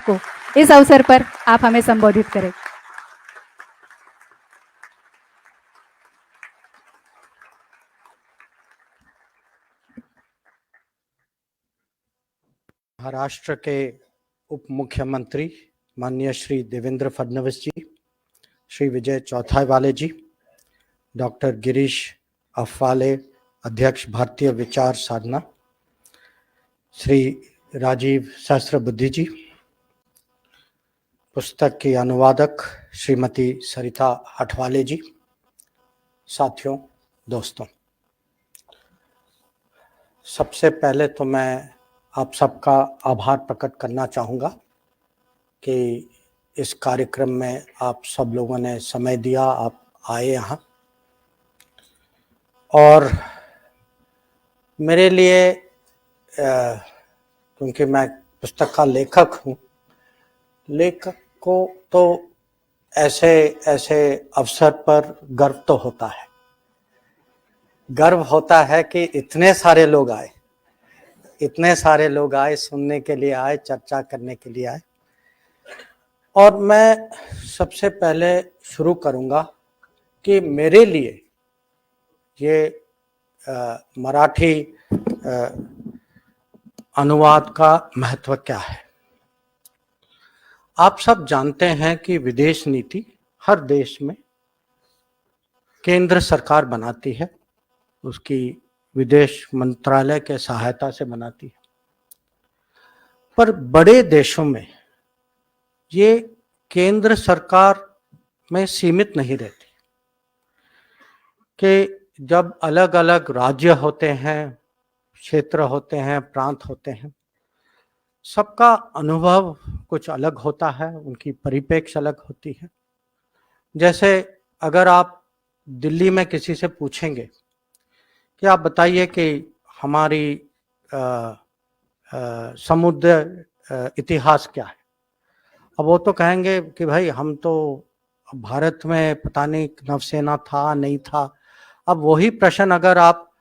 को इस अवसर पर आप हमें संबोधित करें। महाराष्ट्र के उप मुख्यमंत्री माननीय श्री देवेंद्र फडणवीस जी, श्री विजय चौथाईवाले जी, डॉक्टर गिरीश अफवाले, अध्यक्ष भारतीय विचार साधना, श्री राजीव सहस्त्रबुद्धि जी, पुस्तक की अनुवादक श्रीमती सरिता हटवाले जी, साथियों, दोस्तों, सबसे पहले तो मैं आप सबका आभार प्रकट करना चाहूँगा कि इस कार्यक्रम में आप सब लोगों ने समय दिया, आप आए यहाँ। और मेरे लिए क्योंकि मैं पुस्तक का लेखक हूँ, लेखक को तो ऐसे अवसर पर गर्व तो होता है। गर्व होता है कि इतने सारे लोग आए, सुनने के लिए आए, चर्चा करने के लिए आए। और मैं सबसे पहले शुरू करूंगा कि मेरे लिए ये मराठी अनुवाद का महत्व क्या है। आप सब जानते हैं कि विदेश नीति हर देश में केंद्र सरकार बनाती है, उसकी विदेश मंत्रालय के सहायता से बनाती है। पर बड़े देशों में ये केंद्र सरकार में सीमित नहीं रहती कि जब अलग अलग राज्य होते हैं, क्षेत्र होते हैं, प्रांत होते हैं, सबका अनुभव कुछ अलग होता है, उनकी परिप्रेक्ष्य अलग होती है। जैसे अगर आप दिल्ली में किसी से पूछेंगे कि आप बताइए कि हमारी समुद्र इतिहास क्या है, अब वो तो कहेंगे कि भाई हम तो भारत में पता नहीं नौसेना था नहीं था। अब वही प्रश्न अगर आप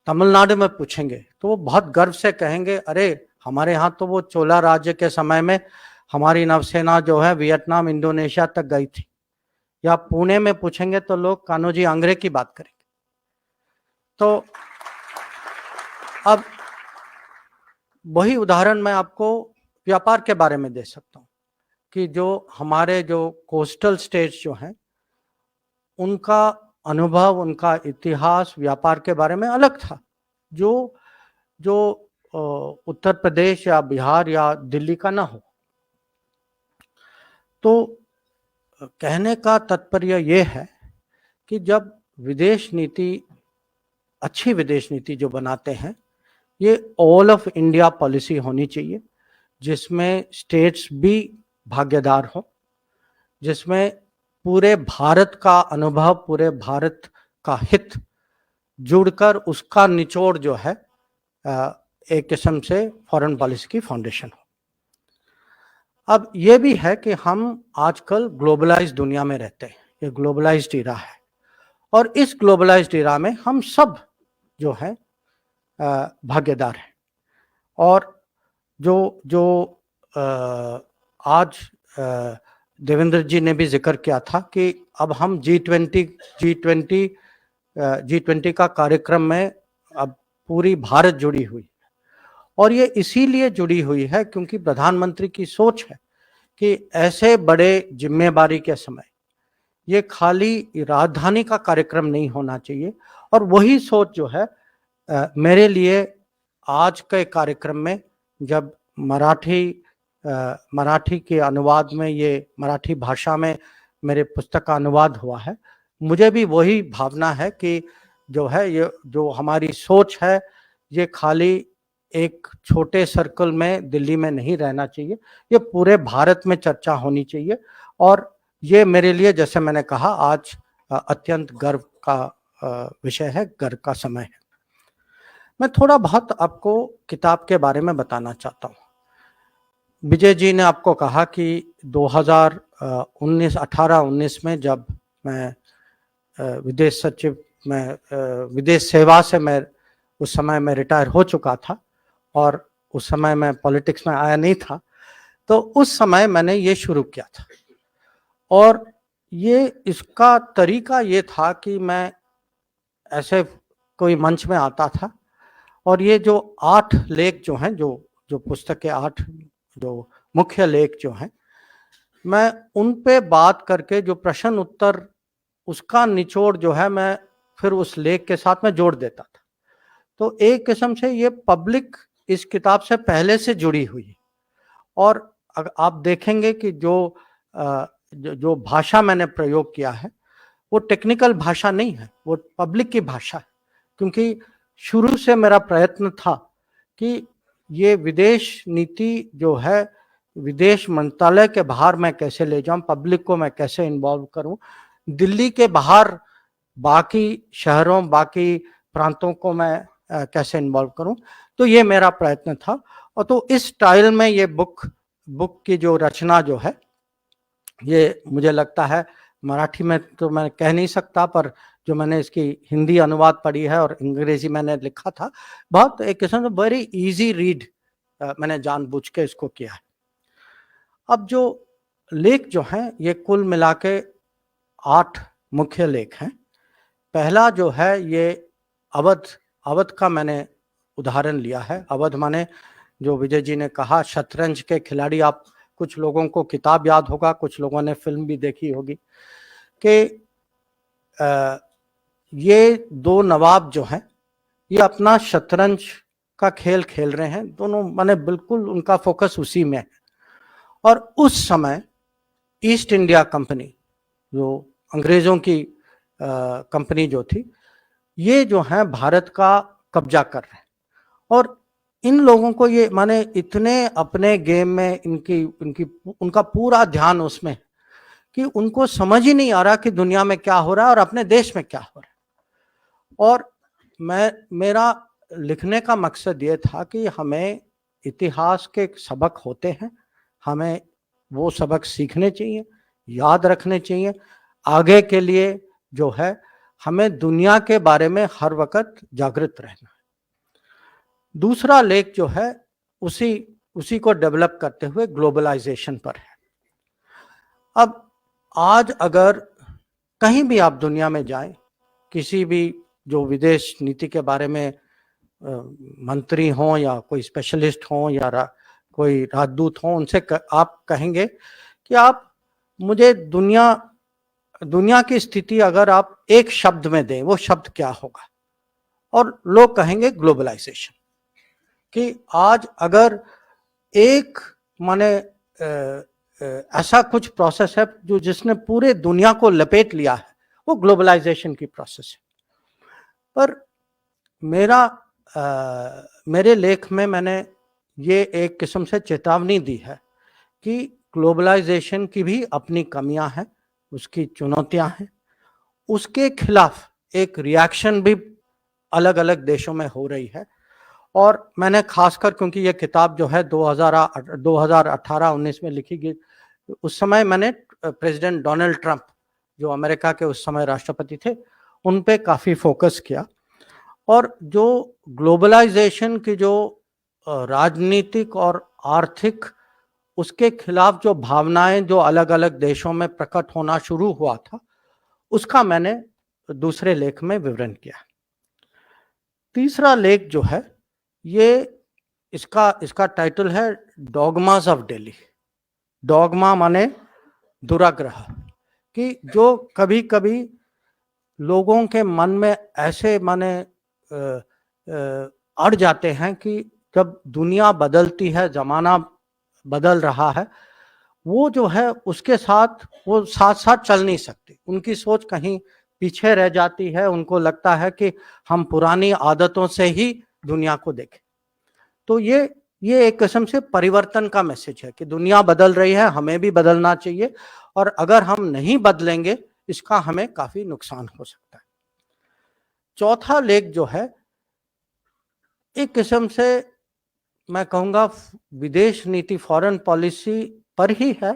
तमिलनाडु में पूछेंगे तो वो बहुत गर्व से कहेंगे, अरे हमारे यहाँ तो वो चोला राज्य के समय में हमारी नौसेना जो है वियतनाम, इंडोनेशिया तक गई थी। या पुणे में पूछेंगे तो लोग कान्होजी आंग्रे की बात करेंगे। तो अब वही उदाहरण मैं आपको व्यापार के बारे में दे सकता हूँ कि जो हमारे जो कोस्टल स्टेट्स जो हैं, उनका अनुभव, उनका इतिहास व्यापार के बारे में अलग था, जो उत्तर प्रदेश या बिहार या दिल्ली का ना हो। तो कहने का तात्पर्य ये है कि जब विदेश नीति, अच्छी विदेश नीति जो बनाते हैं, ये ऑल ऑफ इंडिया पॉलिसी होनी चाहिए, जिसमें स्टेट्स भी भागीदार हो, जिसमें पूरे भारत का अनुभव, पूरे भारत का हित जुड़कर उसका निचोड़ जो है एक किस्म से फॉरेन पॉलिसी की फाउंडेशन हो। अब ये भी है कि हम आजकल ग्लोबलाइज्ड दुनिया में रहते हैं, ये ग्लोबलाइज्ड इरा है, और इस ग्लोबलाइज्ड इरा में हम सब जो है भागीदार हैं। और जो आज देवेंद्र जी ने भी जिक्र किया था कि अब हम G20 का कार्यक्रम में अब पूरी भारत जुड़ी हुई है, और ये इसीलिए जुड़ी हुई है क्योंकि प्रधानमंत्री की सोच है कि ऐसे बड़े जिम्मेदारी के समय ये खाली राजधानी का कार्यक्रम नहीं होना चाहिए। और वही सोच जो है मेरे लिए आज के कार्यक्रम में जब मराठी के अनुवाद में, ये मराठी भाषा में मेरे पुस्तक का अनुवाद हुआ है, मुझे भी वही भावना है कि जो है ये जो हमारी सोच है, ये खाली एक छोटे सर्कल में दिल्ली में नहीं रहना चाहिए, ये पूरे भारत में चर्चा होनी चाहिए। और ये मेरे लिए, जैसे मैंने कहा, आज अत्यंत गर्व का विषय है, गर्व का समय है। मैं थोड़ा बहुत आपको किताब के बारे में बताना चाहता हूँ। विजय जी ने आपको कहा कि 2018-19 में जब मैं विदेश सचिव में विदेश सेवा से मैं उस समय में रिटायर हो चुका था और उस समय मैं पॉलिटिक्स में आया नहीं था, तो उस समय मैंने ये शुरू किया था और ये इसका तरीका ये था कि मैं ऐसे कोई मंच में आता था और ये जो 8 लेख जो हैं, जो पुस्तक के 8 जो मुख्य लेख जो हैं, मैं उन पे बात करके जो प्रश्न उत्तर उसका निचोड़ जो है मैं फिर उस लेख के साथ में जोड़ देता था। तो एक किस्म से ये पब्लिक इस किताब से पहले से जुड़ी हुई है और आप देखेंगे कि जो भाषा मैंने प्रयोग किया है वो टेक्निकल भाषा नहीं है, वो पब्लिक की भाषा है, क्योंकि शुरू से मेरा प्रयत्न था कि ये विदेश नीति जो है विदेश मंत्रालय के बाहर मैं कैसे ले जाऊं, पब्लिक को मैं कैसे इन्वॉल्व करूं, दिल्ली के बाहर बाकी शहरों बाकी प्रांतों को मैं कैसे इन्वॉल्व करूं। तो ये मेरा प्रयत्न था और तो इस स्टाइल में ये बुक की जो रचना जो है, ये मुझे लगता है मराठी में तो मैं कह नहीं सकता, पर जो मैंने इसकी हिंदी अनुवाद पढ़ी है और अंग्रेजी मैंने लिखा था, बहुत एक किस्म से वेरी इजी रीड मैंने जानबूझ के इसको किया है। अब जो लेख जो हैं ये कुल मिला के 8 मुख्य लेख हैं। पहला जो है ये अवध का मैंने उदाहरण लिया है। अवध माने जो विजय जी ने कहा शतरंज के खिलाड़ी, आप कुछ लोगों को किताब याद होगा, कुछ लोगों ने फिल्म भी देखी होगी कि ये 2 नवाब जो हैं ये अपना शतरंज का खेल खेल रहे हैं, दोनों माने बिल्कुल उनका फोकस उसी में है। और उस समय ईस्ट इंडिया कंपनी जो अंग्रेजों की कंपनी जो थी, ये जो है भारत का कब्जा कर रहे हैं और इन लोगों को ये माने इतने अपने गेम में उनका पूरा ध्यान उसमें है कि उनको समझ ही नहीं आ रहा कि दुनिया में क्या हो रहा है और अपने देश में क्या हो रहा है। और मेरा लिखने का मकसद ये था कि हमें इतिहास के सबक होते हैं, हमें वो सबक सीखने चाहिए, याद रखने चाहिए, आगे के लिए जो है हमें दुनिया के बारे में हर वक्त जागृत रहना है। दूसरा लेख जो है उसी को डेवलप करते हुए ग्लोबलाइजेशन पर है। अब आज अगर कहीं भी आप दुनिया में जाएं, किसी भी जो विदेश नीति के बारे में मंत्री हों या कोई स्पेशलिस्ट हों या कोई राजदूत हों, उनसे आप कहेंगे कि आप मुझे दुनिया की स्थिति अगर आप एक शब्द में दें, वो शब्द क्या होगा? और लोग कहेंगे ग्लोबलाइजेशन। कि आज अगर एक माने ऐसा कुछ प्रोसेस है जो जिसने पूरे दुनिया को लपेट लिया है, वो ग्लोबलाइजेशन की प्रोसेस है। पर मेरे लेख में मैंने ये एक किस्म से चेतावनी दी है कि ग्लोबलाइजेशन की भी अपनी कमियां हैं, उसकी चुनौतियां हैं, उसके खिलाफ एक रिएक्शन भी अलग अलग देशों में हो रही है। और मैंने खासकर, क्योंकि ये किताब जो है 2018-19 में लिखी गई, उस समय मैंने प्रेसिडेंट डोनाल्ड ट्रंप जो अमेरिका के उस समय राष्ट्रपति थे, उन पे काफ़ी फोकस किया। और जो ग्लोबलाइजेशन की जो राजनीतिक और आर्थिक उसके खिलाफ जो भावनाएं जो अलग अलग देशों में प्रकट होना शुरू हुआ था, उसका मैंने दूसरे लेख में विवरण किया। तीसरा लेख जो है ये इसका टाइटल है डॉगमास ऑफ दिल्ली। डॉगमा माने दुराग्रह, कि जो कभी कभी लोगों के मन में ऐसे माने अड़ जाते हैं कि जब दुनिया बदलती है, जमाना बदल रहा है, वो जो है उसके साथ वो साथ साथ चल नहीं सकते, उनकी सोच कहीं पीछे रह जाती है, उनको लगता है कि हम पुरानी आदतों से ही दुनिया को देखें। तो ये एक किस्म से परिवर्तन का मैसेज है कि दुनिया बदल रही है, हमें भी बदलना चाहिए, और अगर हम नहीं बदलेंगे इसका हमें काफी नुकसान हो सकता है। चौथा लेख जो है एक किस्म से मैं कहूँगा विदेश नीति, फॉरेन पॉलिसी पर ही है,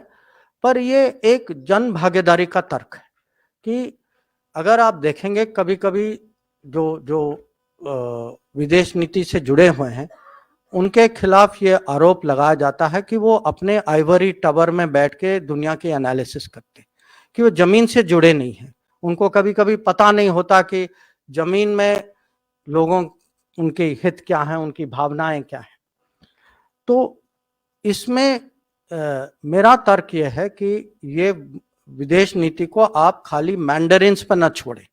पर ये एक जन भागीदारी का तर्क है कि अगर आप देखेंगे कभी कभी जो विदेश नीति से जुड़े हुए हैं, उनके खिलाफ ये आरोप लगाया जाता है कि वो अपने आइवरी टावर में बैठ के दुनिया की एनालिसिस करते हैं, कि वो जमीन से जुड़े नहीं हैं। उनको कभी कभी पता नहीं होता कि जमीन में लोगों, उनके हित क्या हैं, उनकी भावनाएं क्या हैं। तो इसमें मेरा तर्क यह है कि ये विदेश नीति को आप खाली मैंडरिन्स पर न छोड़े।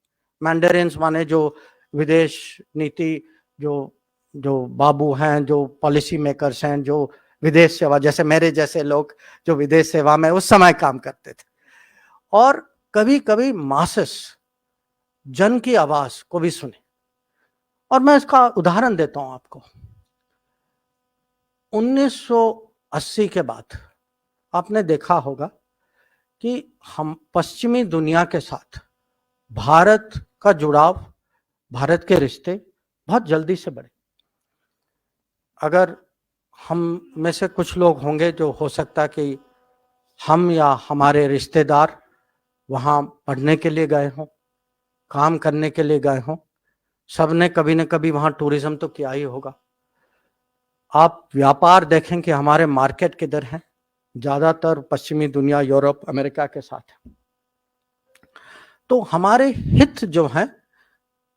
मैंडरिन्स माने जो विदेश नीति जो जो बाबू हैं, जो पॉलिसी मेकर्स हैं, जो विदेश सेवा, जैसे मेरे जैसे लोग जो विदेश सेवा में उस समय काम करते थे, और कभी कभी मासेस, जन की आवाज को भी सुने। और मैं इसका उदाहरण देता हूं आपको। 1980 के बाद आपने देखा होगा कि हम पश्चिमी दुनिया के साथ भारत का जुड़ाव, भारत के रिश्ते बहुत जल्दी से बढ़े। अगर हम में से कुछ लोग होंगे जो हो सकता है कि हम या हमारे रिश्तेदार वहाँ पढ़ने के लिए गए हों, काम करने के लिए गए हों, सबने कभी न कभी वहाँ टूरिज्म तो किया ही होगा। आप व्यापार देखें कि हमारे मार्केट किधर हैं, ज़्यादातर पश्चिमी दुनिया, यूरोप, अमेरिका के साथ है। तो हमारे हित जो हैं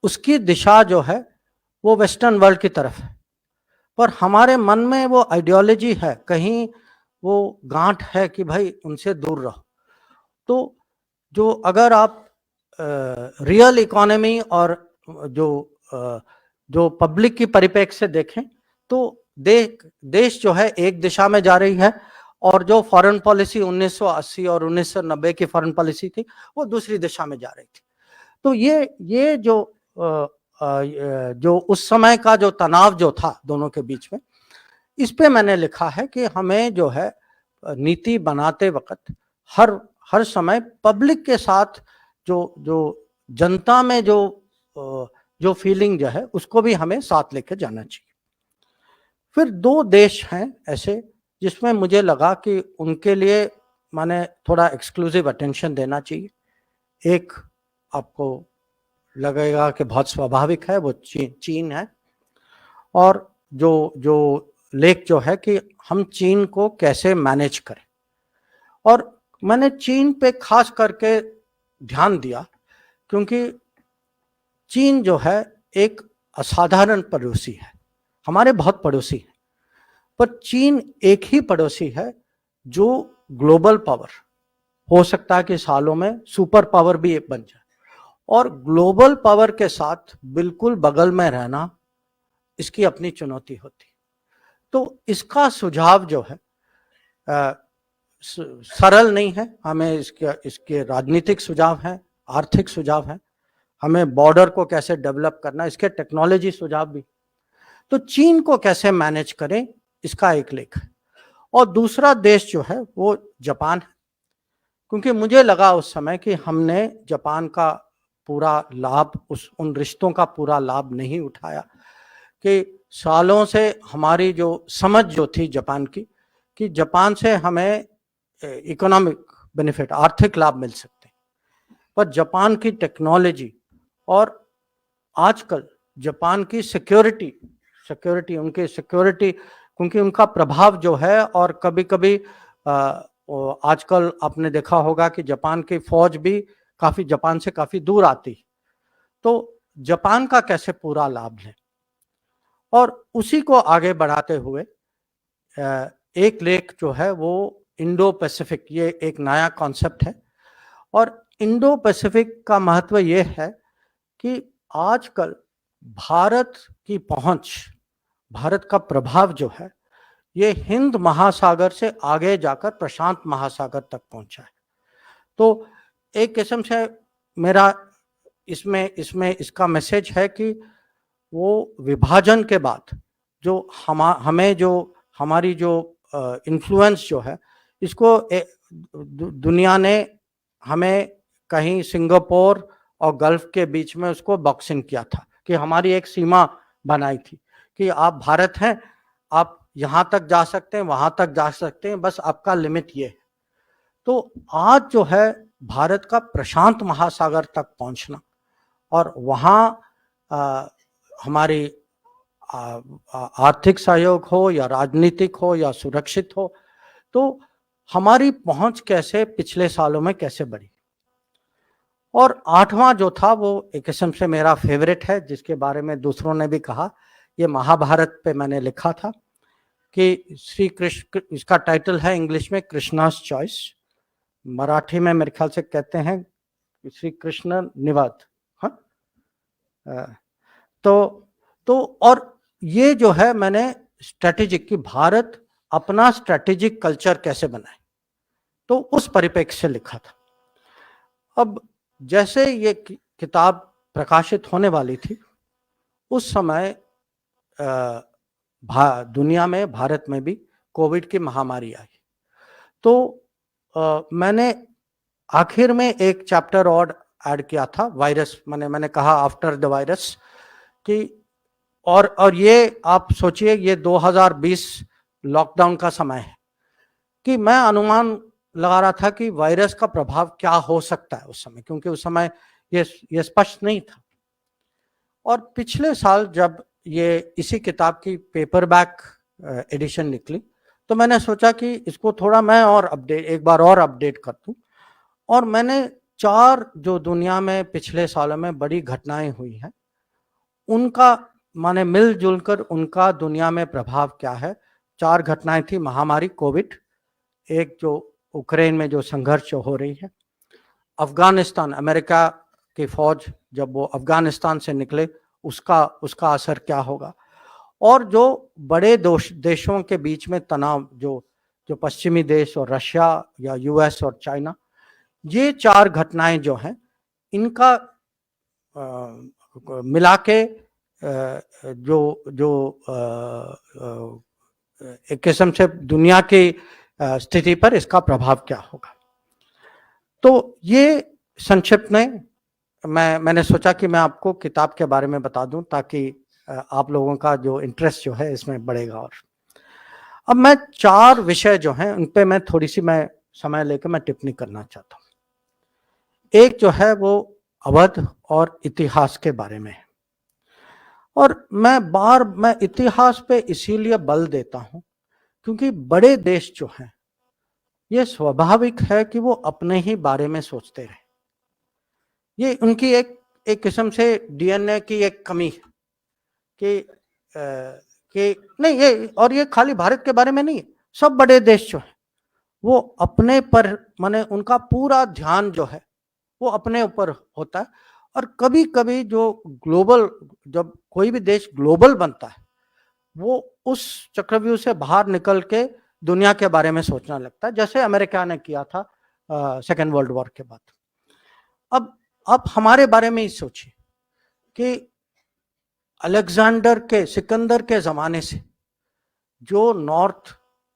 उसकी दिशा जो है वो वेस्टर्न वर्ल्ड की तरफ है, पर हमारे मन में वो आइडियोलॉजी है, कहीं वो गांठ है कि भाई उनसे दूर रहो। तो जो अगर आप रियल इकोनॉमी और जो पब्लिक की परिप्रेक्ष्य से देखें तो देश जो है एक दिशा में जा रही है, और जो फॉरेन पॉलिसी 1980 और 1990 की फॉरेन पॉलिसी थी वो दूसरी दिशा में जा रही थी। तो ये जो उस समय का जो तनाव जो था दोनों के बीच में, इस पे मैंने लिखा है कि हमें जो है नीति बनाते वक्त हर समय पब्लिक के साथ जो जनता में जो फीलिंग जो है उसको भी हमें साथ लेकर जाना चाहिए। फिर दो देश हैं ऐसे जिसमें मुझे लगा कि उनके लिए माने थोड़ा एक्सक्लूसिव अटेंशन देना चाहिए। एक आपको लगेगा कि बहुत स्वाभाविक है, वो चीन है। और जो लेख जो है कि हम चीन को कैसे मैनेज करें, और मैंने चीन पे खास करके ध्यान दिया क्योंकि चीन जो है एक असाधारण पड़ोसी है। हमारे बहुत पड़ोसी हैं, पर चीन एक ही पड़ोसी है जो ग्लोबल पावर हो सकता है कि सालों में सुपर पावर भी एक बन जाए, और ग्लोबल पावर के साथ बिल्कुल बगल में रहना इसकी अपनी चुनौती होती। तो इसका सुझाव जो है सरल नहीं है, हमें इसके राजनीतिक सुझाव हैं, आर्थिक सुझाव हैं, हमें बॉर्डर को कैसे डेवलप करना, इसके टेक्नोलॉजी सुझाव भी। तो चीन को कैसे मैनेज करें इसका एक लेख है। और दूसरा देश जो है वो जापान है, क्योंकि मुझे लगा उस समय कि हमने जापान का पूरा लाभ, उन रिश्तों का पूरा लाभ नहीं उठाया, कि सालों से हमारी जो समझ जो थी जापान की, कि जापान से हमें इकोनॉमिक बेनिफिट, आर्थिक लाभ मिल सकते हैं, पर जापान की टेक्नोलॉजी और आजकल जापान की सिक्योरिटी उनकी सिक्योरिटी, क्योंकि उनका प्रभाव जो है, और कभी कभी आजकल आपने देखा होगा कि जापान की फौज भी काफी जापान से काफी दूर आती, तो जापान का कैसे पूरा लाभ लें। और उसी को आगे बढ़ाते हुए एक लेख जो है वो इंडो पैसिफिक, ये एक नया कॉन्सेप्ट है, और इंडो पैसिफिक का महत्व ये है कि आजकल भारत की पहुंच, भारत का प्रभाव जो है ये हिंद महासागर से आगे जाकर प्रशांत महासागर तक पहुंचा है। तो एक किस्म से मेरा इसमें इसका मैसेज है कि वो विभाजन के बाद जो हमें जो हमारी जो इन्फ्लुएंस जो है, इसको दुनिया ने हमें कहीं सिंगापुर और गल्फ के बीच में उसको बॉक्सिंग किया था, कि हमारी एक सीमा बनाई थी कि आप भारत हैं, आप यहाँ तक जा सकते हैं, वहाँ तक जा सकते हैं, बस आपका लिमिट ये है। तो आज जो है भारत का प्रशांत महासागर तक पहुँचना, और वहाँ हमारी आर्थिक सहयोग हो या राजनीतिक हो या सुरक्षित हो, तो हमारी पहुंच कैसे पिछले सालों में कैसे बढ़ी। और 8वां जो था वो एक किस्म से मेरा फेवरेट है, जिसके बारे में दूसरों ने भी कहा, ये महाभारत पे मैंने लिखा था कि श्री कृष्ण, इसका टाइटल है इंग्लिश में कृष्णास चॉइस, मराठी में मेरे ख्याल से कहते हैं श्री कृष्ण निवाद। हाँ, तो और ये जो है मैंने स्ट्रेटेजिक कि भारत अपना स्ट्रेटेजिक कल्चर कैसे बनाए, तो उस परिप्रेक्ष्य से लिखा था। अब जैसे ये किताब प्रकाशित होने वाली थी, उस समय दुनिया में, भारत में भी कोविड की महामारी आई। तो मैंने आखिर में एक चैप्टर और ऐड किया था, वायरस, मैंने कहा आफ्टर द वायरस कि और ये आप सोचिए ये 2020 लॉकडाउन का समय है कि मैं अनुमान लगा रहा था कि वायरस का प्रभाव क्या हो सकता है उस समय, क्योंकि उस समय ये स्पष्ट नहीं था। और पिछले साल जब ये इसी किताब की पेपरबैक एडिशन निकली, तो मैंने सोचा कि इसको थोड़ा मैं और एक बार और अपडेट कर दूं। और मैंने 4 जो दुनिया में पिछले सालों में बड़ी घटनाएं हुई हैं, उनका माने मिलजुल कर उनका दुनिया में प्रभाव क्या है। 4 घटनाएं थी, महामारी कोविड, एक जो यूक्रेन में जो संघर्ष हो रही है, अफगानिस्तान, अमेरिका की फौज जब वो अफगानिस्तान से निकले उसका असर क्या होगा, और जो बड़े देशों के बीच में तनाव, जो पश्चिमी देश और रशिया या यूएस और चाइना, ये 4 घटनाएं जो हैं इनका मिला के जो एक किस्म से दुनिया की स्थिति पर इसका प्रभाव क्या होगा। तो ये संक्षिप्त में मैंने सोचा कि मैं आपको किताब के बारे में बता दूं, ताकि आप लोगों का जो इंटरेस्ट जो है इसमें बढ़ेगा। और अब मैं 4 विषय जो हैं उन पे मैं थोड़ी सी समय लेकर मैं टिप्पणी करना चाहता हूं। एक जो है वो अवध और इतिहास के बारे में है, और मैं इतिहास पे इसीलिए बल देता हूं क्योंकि बड़े देश जो हैं ये स्वाभाविक है कि वो अपने ही बारे में सोचते रहे। ये उनकी एक किस्म से डीएनए की एक कमी है कि नहीं, ये खाली भारत के बारे में नहीं है, सब बड़े देश जो है वो अपने पर, माने उनका पूरा ध्यान जो है वो अपने ऊपर होता है। और कभी कभी जब कोई भी देश ग्लोबल बनता है, वो उस चक्रव्यूह से बाहर निकल के दुनिया के बारे में सोचना लगता है, जैसे अमेरिका ने किया था सेकेंड वर्ल्ड वॉर के बाद। अब आप हमारे बारे में ही सोचिए कि सिकंदर के जमाने से जो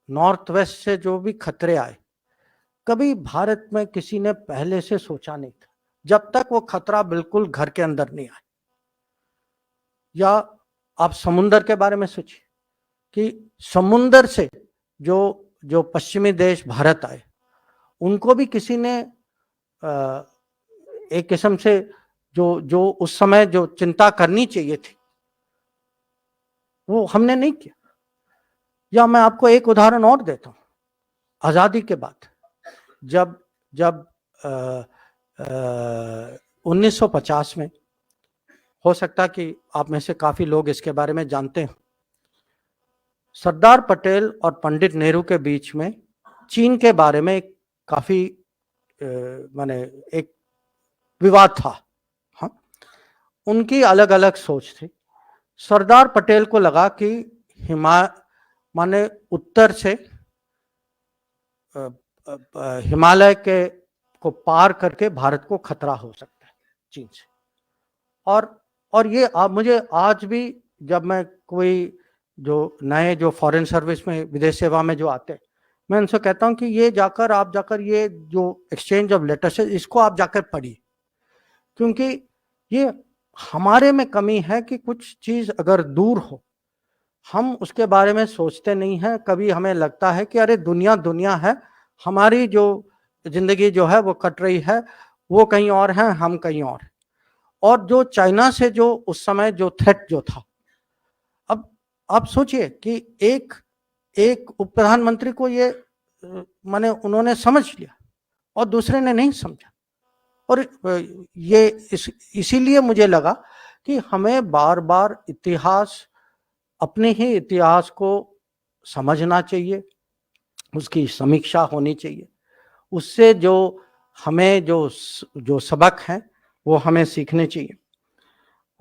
नॉर्थ वेस्ट से जो भी खतरे आए, कभी भारत में किसी ने पहले से सोचा नहीं था, जब तक वो खतरा बिल्कुल घर के अंदर नहीं आया। या आप समुंदर के बारे में सोचिए कि समुंदर से जो पश्चिमी देश भारत आए, उनको भी किसी ने एक किस्म से जो उस समय जो चिंता करनी चाहिए थी वो हमने नहीं किया। या मैं आपको एक उदाहरण और देता हूं, आजादी के बाद जब 1950 में, हो सकता कि आप में से काफी लोग इसके बारे में जानते हैं, सरदार पटेल और पंडित नेहरू के बीच में चीन के बारे में काफी माने एक विवाद था। हाँ, उनकी अलग अलग सोच थी। सरदार पटेल को लगा कि माने उत्तर से हिमालय को पार करके भारत को खतरा हो सकता है चीन से। और ये मुझे आज भी, जब मैं कोई जो नए जो फॉरेन सर्विस में, विदेश सेवा में जो आते हैं, मैं उनसे कहता हूं कि आप जाकर ये जो एक्सचेंज ऑफ लेटर्स है इसको आप जाकर पढ़िए, क्योंकि ये हमारे में कमी है कि कुछ चीज अगर दूर हो हम उसके बारे में सोचते नहीं हैं। कभी हमें लगता है कि अरे दुनिया है, हमारी जो जिंदगी जो है वो कट रही है, वो कहीं और है, हम कहीं और। और जो चाइना से जो उस समय जो थ्रेट जो था, अब आप सोचिए कि एक एक उप प्रधानमंत्री को ये माने उन्होंने समझ लिया और दूसरे ने नहीं समझा। और ये इसीलिए मुझे लगा कि हमें बार बार इतिहास, अपने ही इतिहास को समझना चाहिए, उसकी समीक्षा होनी चाहिए, उससे जो हमें जो सबक हैं वो हमें सीखने चाहिए।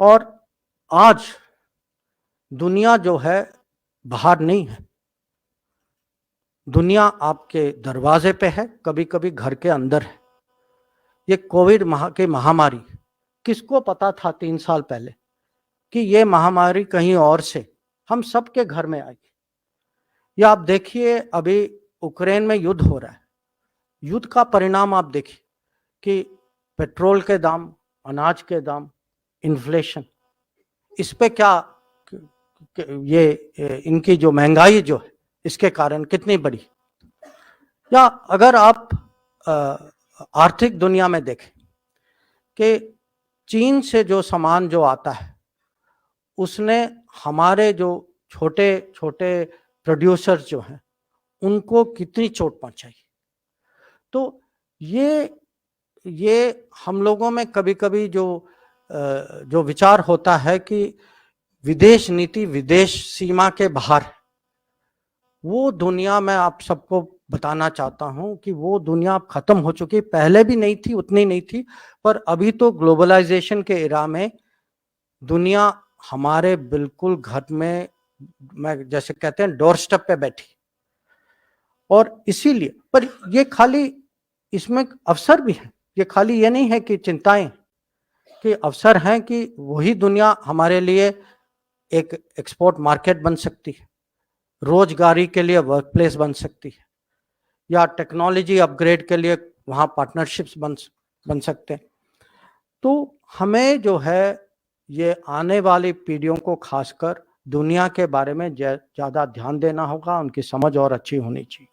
और आज दुनिया जो है बाहर नहीं है, दुनिया आपके दरवाजे पे है, कभी कभी घर के अंदर है। ये कोविड की महामारी, किसको पता था 3 साल पहले कि ये महामारी कहीं और से हम सबके घर में आएगी। या आप देखिए अभी यूक्रेन में युद्ध हो रहा है, युद्ध का परिणाम आप देखिए कि पेट्रोल के दाम, अनाज के दाम, इन्फ्लेशन, इस पे क्या ये इनकी जो महंगाई जो है इसके कारण कितनी बड़ी। या अगर आप आर्थिक दुनिया में देखें कि चीन से जो सामान जो आता है उसने हमारे जो छोटे छोटे प्रोड्यूसर्स जो हैं उनको कितनी चोट पहुंचाई। तो ये हम लोगों में कभी कभी जो विचार होता है कि विदेश नीति विदेश सीमा के बाहर है, वो दुनिया में आप सबको बताना चाहता हूं कि वो दुनिया अब खत्म हो चुकी। पहले भी नहीं थी, उतनी नहीं थी, पर अभी तो ग्लोबलाइजेशन के एरा में दुनिया हमारे बिल्कुल घर में, मैं जैसे कहते हैं डोर स्टेप पे बैठी। और इसीलिए, पर ये खाली इसमें अवसर भी है, ये खाली ये नहीं है कि चिंताएं, कि अवसर हैं कि वही दुनिया हमारे लिए एक एक्सपोर्ट मार्केट बन सकती है, रोजगारी के लिए वर्क प्लेस बन सकती है, या टेक्नोलॉजी अपग्रेड के लिए वहाँ पार्टनरशिप्स बन सकते हैं। तो हमें जो है ये आने वाली पीढ़ियों को खासकर दुनिया के बारे में ज़्यादा ध्यान देना होगा, उनकी समझ और अच्छी होनी चाहिए।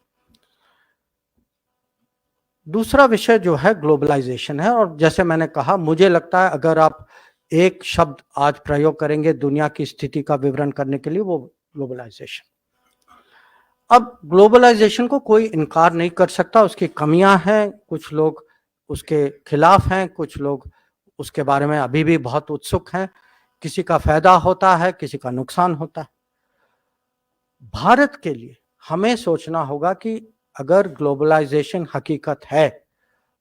दूसरा विषय जो है ग्लोबलाइजेशन है, और जैसे मैंने कहा, मुझे लगता है अगर आप एक शब्द आज प्रयोग करेंगे दुनिया की स्थिति का विवरण करने के लिए, वो ग्लोबलाइजेशन। अब ग्लोबलाइजेशन को कोई इनकार नहीं कर सकता, उसकी कमियां हैं, कुछ लोग उसके खिलाफ हैं, कुछ लोग उसके बारे में अभी भी बहुत उत्सुक हैं, किसी का फायदा होता है, किसी का नुकसान होता है। भारत के लिए हमें सोचना होगा कि अगर ग्लोबलाइजेशन हकीकत है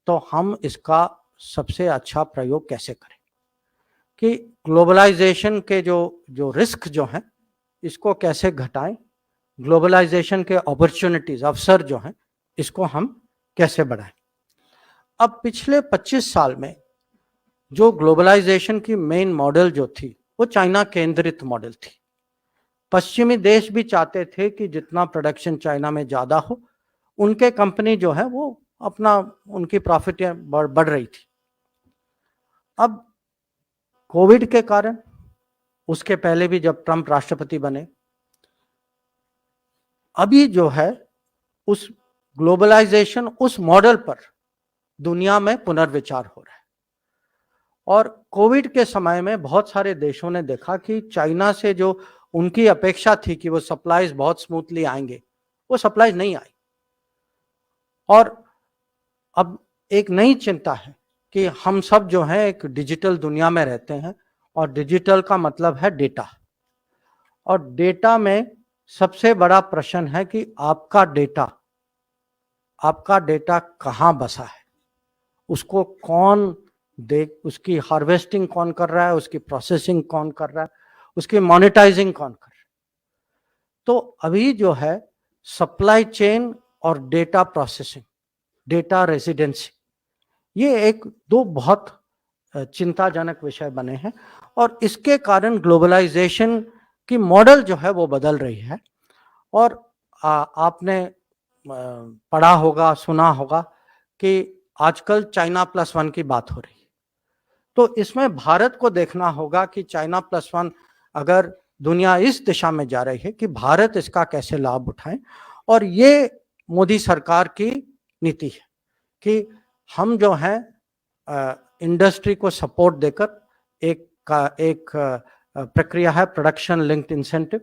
तो हम इसका सबसे अच्छा प्रयोग कैसे करें, कि ग्लोबलाइजेशन के जो रिस्क जो हैं इसको कैसे घटाएं, ग्लोबलाइजेशन के अपॉर्चुनिटीज, अवसर जो हैं, इसको हम कैसे बढ़ाएं। अब पिछले 25 साल में जो ग्लोबलाइजेशन की मेन मॉडल जो थी वो चाइना केंद्रित मॉडल थी। पश्चिमी देश भी चाहते थे कि जितना प्रोडक्शन चाइना में ज़्यादा हो, उनके कंपनी जो है वो अपना, उनकी प्रॉफिट बढ़ रही थी। अब कोविड के कारण, उसके पहले भी जब ट्रंप राष्ट्रपति बने, अभी जो है उस ग्लोबलाइजेशन, उस मॉडल पर दुनिया में पुनर्विचार हो रहा है। और कोविड के समय में बहुत सारे देशों ने देखा कि चाइना से जो उनकी अपेक्षा थी कि वो सप्लाईज बहुत स्मूथली आएंगे, वो सप्लाईज नहीं आई। और अब एक नई चिंता है कि हम सब जो है एक डिजिटल दुनिया में रहते हैं, और डिजिटल का मतलब है डेटा। और डेटा में सबसे बड़ा प्रश्न है कि आपका डेटा कहाँ बसा है, उसको कौन उसकी हार्वेस्टिंग कौन कर रहा है, उसकी प्रोसेसिंग कौन कर रहा है, उसकी मोनेटाइजिंग कौन कर रहा है। तो अभी जो है सप्लाई चेन और डेटा प्रोसेसिंग, डेटा रेजिडेंसी, ये एक दो बहुत चिंताजनक विषय बने हैं। और इसके कारण ग्लोबलाइजेशन की मॉडल जो है वो बदल रही है। और आपने पढ़ा होगा, सुना होगा कि आजकल चाइना +1 की बात हो रही है। तो इसमें भारत को देखना होगा कि चाइना +1 अगर दुनिया इस दिशा में जा रही है कि भारत इसका कैसे लाभ उठाएं। और ये मोदी सरकार की नीति है कि हम जो है इंडस्ट्री को सपोर्ट देकर एक प्रक्रिया है प्रोडक्शन लिंक्ड इंसेंटिव,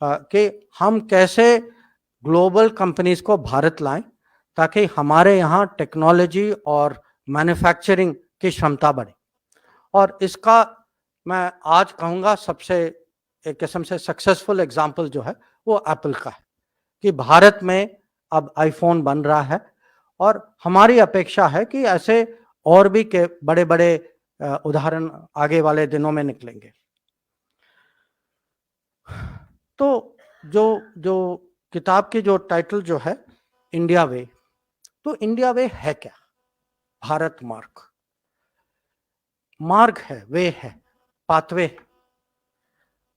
कि हम कैसे ग्लोबल कंपनीज को भारत लाएं ताकि हमारे यहाँ टेक्नोलॉजी और मैन्युफैक्चरिंग की क्षमता बढ़े। और इसका मैं आज कहूँगा सबसे एक किस्म से सक्सेसफुल एग्जाम्पल जो है वो एप्पल का है कि भारत में अब आईफोन बन रहा है और हमारी अपेक्षा है कि ऐसे और भी के बड़े बड़े उदाहरण आगे वाले दिनों में निकलेंगे। तो जो जो किताब की जो टाइटल जो है इंडिया वे, तो इंडिया वे है क्या? भारत मार्ग, मार्ग है, वे है, पाथवे है,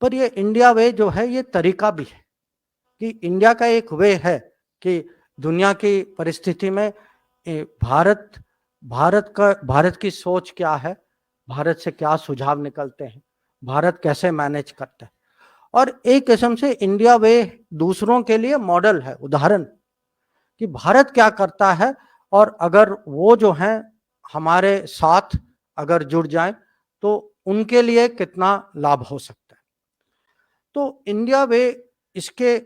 पर ये इंडिया वे जो है ये तरीका भी है कि इंडिया का एक वे है कि दुनिया की परिस्थिति में भारत की सोच क्या है, भारत से क्या सुझाव निकलते हैं, भारत कैसे मैनेज करता है। और एक किस्म से इंडिया वे दूसरों के लिए मॉडल है, उदाहरण कि भारत क्या करता है और अगर वो जो हैं हमारे साथ अगर जुड़ जाएं तो उनके लिए कितना लाभ हो सकता है। तो इंडिया वे इसके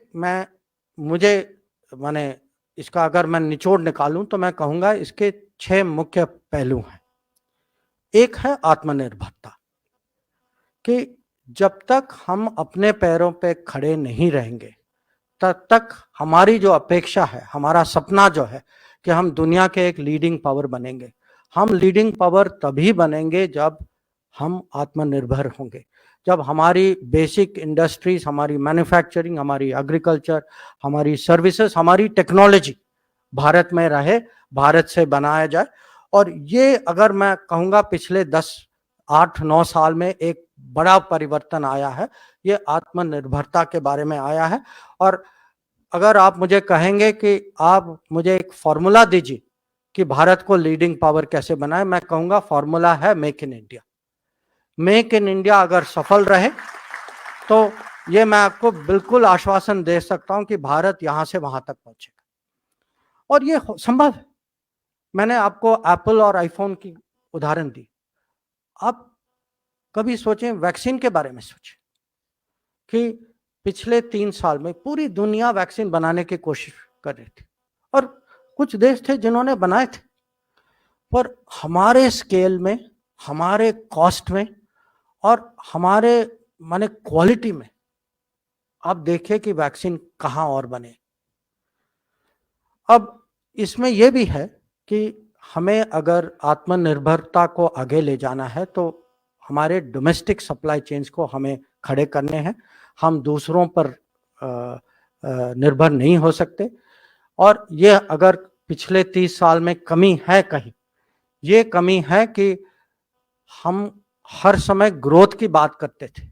माने इसका अगर मैं निचोड़ निकालूं तो मैं कहूंगा इसके 6 मुख्य पहलू हैं। एक है आत्मनिर्भरता, कि जब तक हम अपने पैरों पे खड़े नहीं रहेंगे तब तक हमारी जो अपेक्षा है, हमारा सपना जो है कि हम दुनिया के एक लीडिंग पावर बनेंगे, हम लीडिंग पावर तभी बनेंगे जब हम आत्मनिर्भर होंगे, जब हमारी बेसिक इंडस्ट्रीज, हमारी मैन्युफैक्चरिंग, हमारी एग्रीकल्चर, हमारी सर्विसेज, हमारी टेक्नोलॉजी भारत में रहे, भारत से बनाया जाए। और ये अगर मैं कहूँगा पिछले 8-9 साल में एक बड़ा परिवर्तन आया है, ये आत्मनिर्भरता के बारे में आया है। और अगर आप मुझे कहेंगे कि आप मुझे एक फॉर्मूला दीजिए कि भारत को लीडिंग पावर कैसे बनाए, मैं कहूँगा फॉर्मूला है make in India. Make in India अगर सफल रहे तो ये मैं आपको बिल्कुल आश्वासन दे सकता हूं कि भारत यहां से वहां तक पहुंचेगा, और ये संभव है। मैंने आपको एप्पल और आईफोन की उदाहरण दी। आप कभी सोचें, वैक्सीन के बारे में सोचें कि पिछले 3 साल में पूरी दुनिया वैक्सीन बनाने की कोशिश कर रही थी और कुछ देश थे जिन्होंने बनाए थे, पर हमारे स्केल में, हमारे कॉस्ट में और हमारे माने क्वालिटी में आप देखिए कि वैक्सीन कहां और बने। अब इसमें यह भी है कि हमें अगर आत्मनिर्भरता को आगे ले जाना है तो हमारे डोमेस्टिक सप्लाई चेन्स को हमें खड़े करने हैं, हम दूसरों पर निर्भर नहीं हो सकते। और ये अगर पिछले 30 साल में कमी है कहीं, ये कमी है कि हम हर समय ग्रोथ की बात करते थे,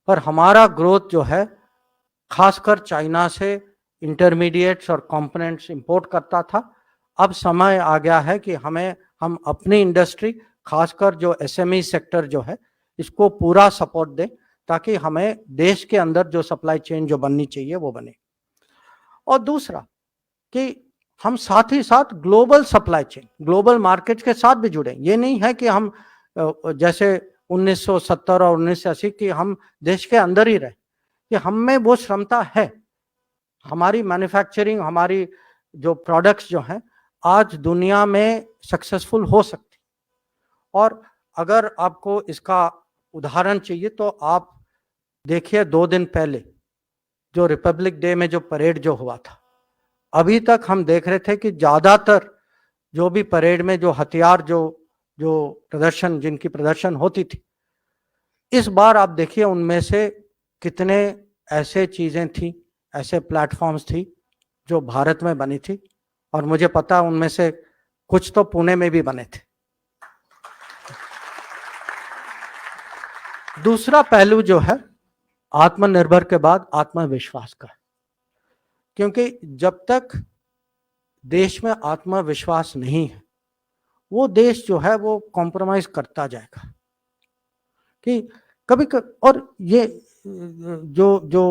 पर हमारा ग्रोथ जो है खासकर चाइना से इंटरमीडिएट्स और कंपोनेंट्स इंपोर्ट करता था। अब समय आ गया है कि हम अपनी इंडस्ट्री, खासकर जो एसएमई सेक्टर जो है, इसको पूरा सपोर्ट दें ताकि हमें देश के अंदर जो सप्लाई चेन जो बननी चाहिए वो बने। और दूसरा कि हम साथ ही साथ global supply chain, global market के साथ भी जुड़े। ये नहीं है कि हम जैसे 1970 और 1980 की हम देश के अंदर ही रहे, कि हम में वो क्षमता है, हमारी मैन्युफैक्चरिंग, हमारी जो प्रोडक्ट्स जो हैं आज दुनिया में सक्सेसफुल हो सकती। और अगर आपको इसका उदाहरण चाहिए तो आप देखिए 2 दिन पहले जो रिपब्लिक डे में जो परेड जो हुआ था, अभी तक हम देख रहे थे कि ज्यादातर जो भी परेड में जो हथियार जो प्रदर्शन, जिनकी प्रदर्शन होती थी, इस बार आप देखिए उनमें से कितने ऐसे चीजें थी, ऐसे प्लेटफॉर्म्स थी जो भारत में बनी थी, और मुझे पता उनमें से कुछ तो पुणे में भी बने थे। दूसरा पहलू जो है आत्मनिर्भर के बाद आत्मविश्वास का, क्योंकि जब तक देश में आत्मविश्वास नहीं है वो देश जो है वो कॉम्प्रोमाइज करता जाएगा। कि कभी और ये जो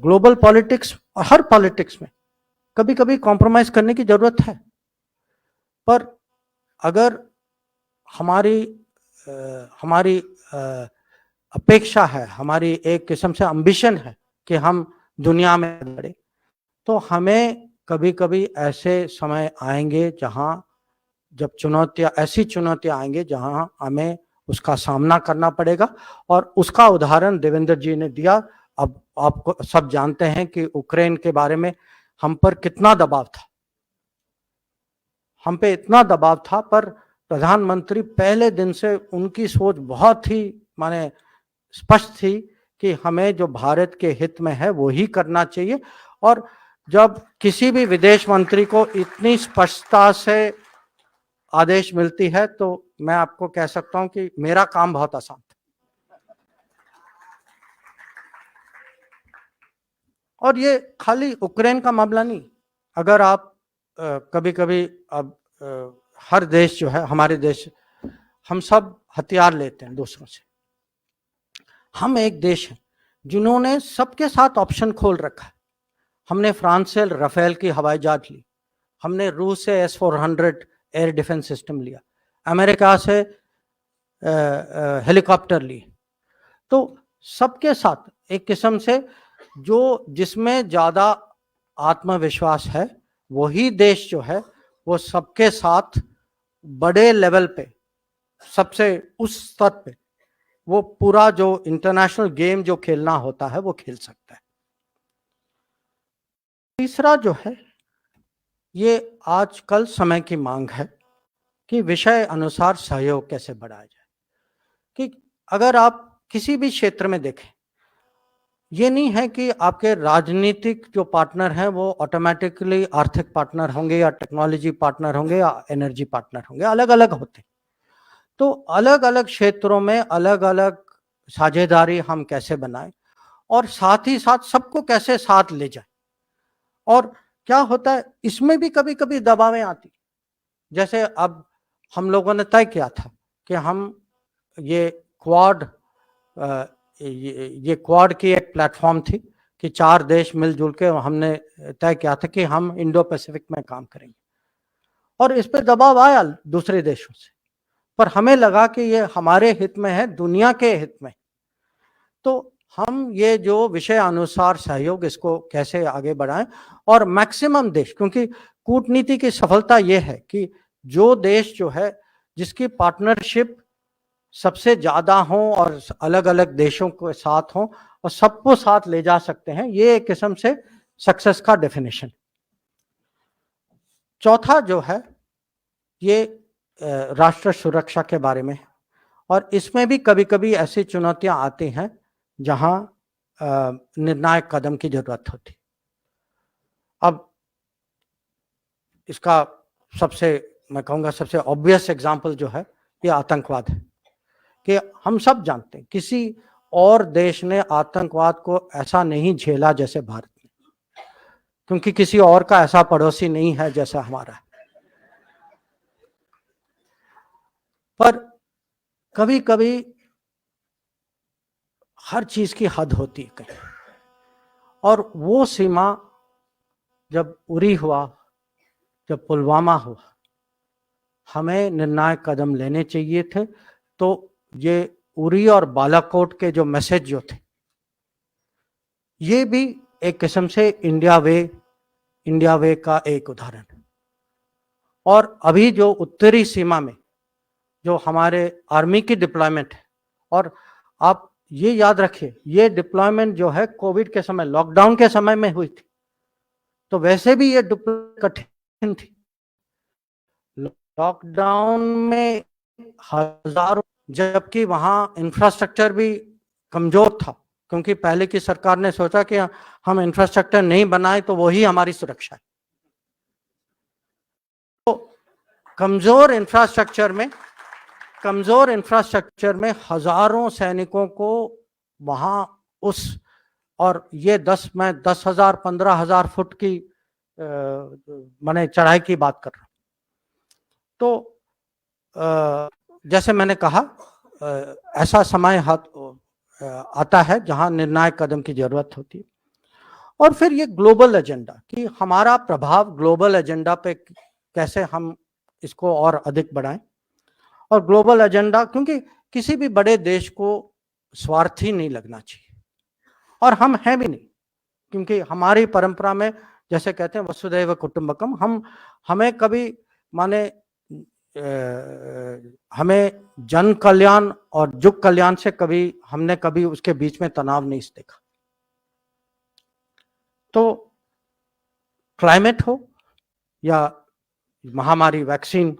ग्लोबल पॉलिटिक्स और हर पॉलिटिक्स में कभी कभी कॉम्प्रोमाइज करने की जरूरत है, पर अगर हमारी अपेक्षा है, हमारी एक किस्म से एम्बिशन है कि हम दुनिया में बढ़े, तो हमें कभी कभी ऐसे समय आएंगे जब ऐसी चुनौतियां आएंगे जहां हमें उसका सामना करना पड़ेगा। और उसका उदाहरण देवेंद्र जी ने दिया। अब आपको सब जानते हैं कि यूक्रेन के बारे में हम पर कितना दबाव था, हम पे इतना दबाव था, पर प्रधानमंत्री पहले दिन से उनकी सोच बहुत ही माने स्पष्ट थी कि हमें जो भारत के हित में है वो ही करना चाहिए। और जब किसी भी विदेश मंत्री को इतनी स्पष्टता से आदेश मिलती है तो मैं आपको कह सकता हूं कि मेरा काम बहुत आसान था। और ये खाली यूक्रेन का मामला नहीं, अगर आप कभी कभी अब हर देश जो है, हमारे देश, हम सब हथियार लेते हैं दूसरों से। हम एक देश है जिन्होंने सबके साथ ऑप्शन खोल रखा है। हमने फ्रांस से राफेल की हवाई जहाज ली, हमने रूस से S-400 एयर डिफेंस सिस्टम लिया, अमेरिका से हेलीकॉप्टर ली। तो सबके साथ एक किस्म से जिसमें ज्यादा आत्मविश्वास है वही देश जो है वो सबके साथ बड़े लेवल पे, सबसे उस स्तर पे वो पूरा जो इंटरनेशनल गेम जो खेलना होता है वो खेल सकता है। तीसरा जो है, ये आजकल समय की मांग है कि विषय अनुसार सहयोग कैसे बढ़ाया जाए। कि अगर आप किसी भी क्षेत्र में देखें, ये नहीं है कि आपके राजनीतिक जो पार्टनर हैं वो ऑटोमेटिकली आर्थिक पार्टनर होंगे या टेक्नोलॉजी पार्टनर होंगे या एनर्जी पार्टनर होंगे, अलग अलग होते। तो अलग अलग क्षेत्रों में अलग अलग साझेदारी हम कैसे बनाएं और साथ ही साथ सबको कैसे साथ ले जाएं। और क्या होता है, इसमें भी कभी कभी दबावें आती। जैसे अब हम लोगों ने तय किया था कि हम ये क्वाड ये क्वाड की एक प्लेटफॉर्म थी कि 4 देश मिलजुल के हमने तय किया था कि हम इंडो पैसिफिक में काम करेंगे। और इस पे दबाव आया दूसरे देशों से, पर हमें लगा कि ये हमारे हित में है, दुनिया के हित में। तो हम ये जो विषय अनुसार सहयोग इसको कैसे आगे बढ़ाएं और मैक्सिमम देश, क्योंकि कूटनीति की सफलता ये है कि जो देश जो है जिसकी पार्टनरशिप सबसे ज्यादा हो और अलग अलग देशों के साथ हो और सबको साथ ले जा सकते हैं, ये एक किस्म से सक्सेस का डेफिनेशन। चौथा जो है ये राष्ट्र सुरक्षा के बारे में, और इसमें भी कभी कभी ऐसी चुनौतियां आती हैं जहां निर्णायक कदम की जरूरत होती। अब इसका मैं कहूंगा सबसे ऑब्वियस एग्जांपल जो है ये आतंकवाद है। कि हम सब जानते हैं किसी और देश ने आतंकवाद को ऐसा नहीं झेला जैसे भारत ने, क्योंकि किसी और का ऐसा पड़ोसी नहीं है जैसा हमारा है। पर कभी कभी हर चीज की हद होती है कहीं, और वो सीमा जब उरी हुआ, जब पुलवामा हुआ, हमें निर्णायक कदम लेने चाहिए थे। तो ये उरी और बालाकोट के जो मैसेज जो थे, ये भी एक किस्म से इंडिया वे का एक उदाहरण है। और अभी जो उत्तरी सीमा में जो हमारे आर्मी की डिप्लॉयमेंट है, और आप ये याद रखिए ये डिप्लॉयमेंट जो है कोविड के समय, लॉकडाउन के समय में हुई थी, तो वैसे भी ये डिप्लॉयमेंट कठिन थी। लॉकडाउन में हजारों, जबकि वहां इंफ्रास्ट्रक्चर भी कमजोर था, क्योंकि पहले की सरकार ने सोचा कि हम इंफ्रास्ट्रक्चर नहीं बनाए तो वही हमारी सुरक्षा है। तो कमजोर इंफ्रास्ट्रक्चर में हजारों सैनिकों को वहां और ये 10,000 15,000 फुट की मैंने चढ़ाई की बात कर रहा हूं। तो जैसे मैंने कहा, ऐसा समय आता है जहां निर्णायक कदम की जरूरत होती है। और फिर ये ग्लोबल एजेंडा, कि हमारा प्रभाव ग्लोबल एजेंडा पे कैसे हम इसको और अधिक बढ़ाएं। और ग्लोबल एजेंडा, क्योंकि किसी भी बड़े देश को स्वार्थी नहीं लगना चाहिए, और हम हैं भी नहीं। क्योंकि हमारी परंपरा में जैसे कहते हैं वसुधैव कुटुंबकम, हमें कभी माने हमें जन कल्याण और जुग कल्याण से हमने कभी उसके बीच में तनाव नहीं देखा। तो क्लाइमेट हो या महामारी वैक्सीन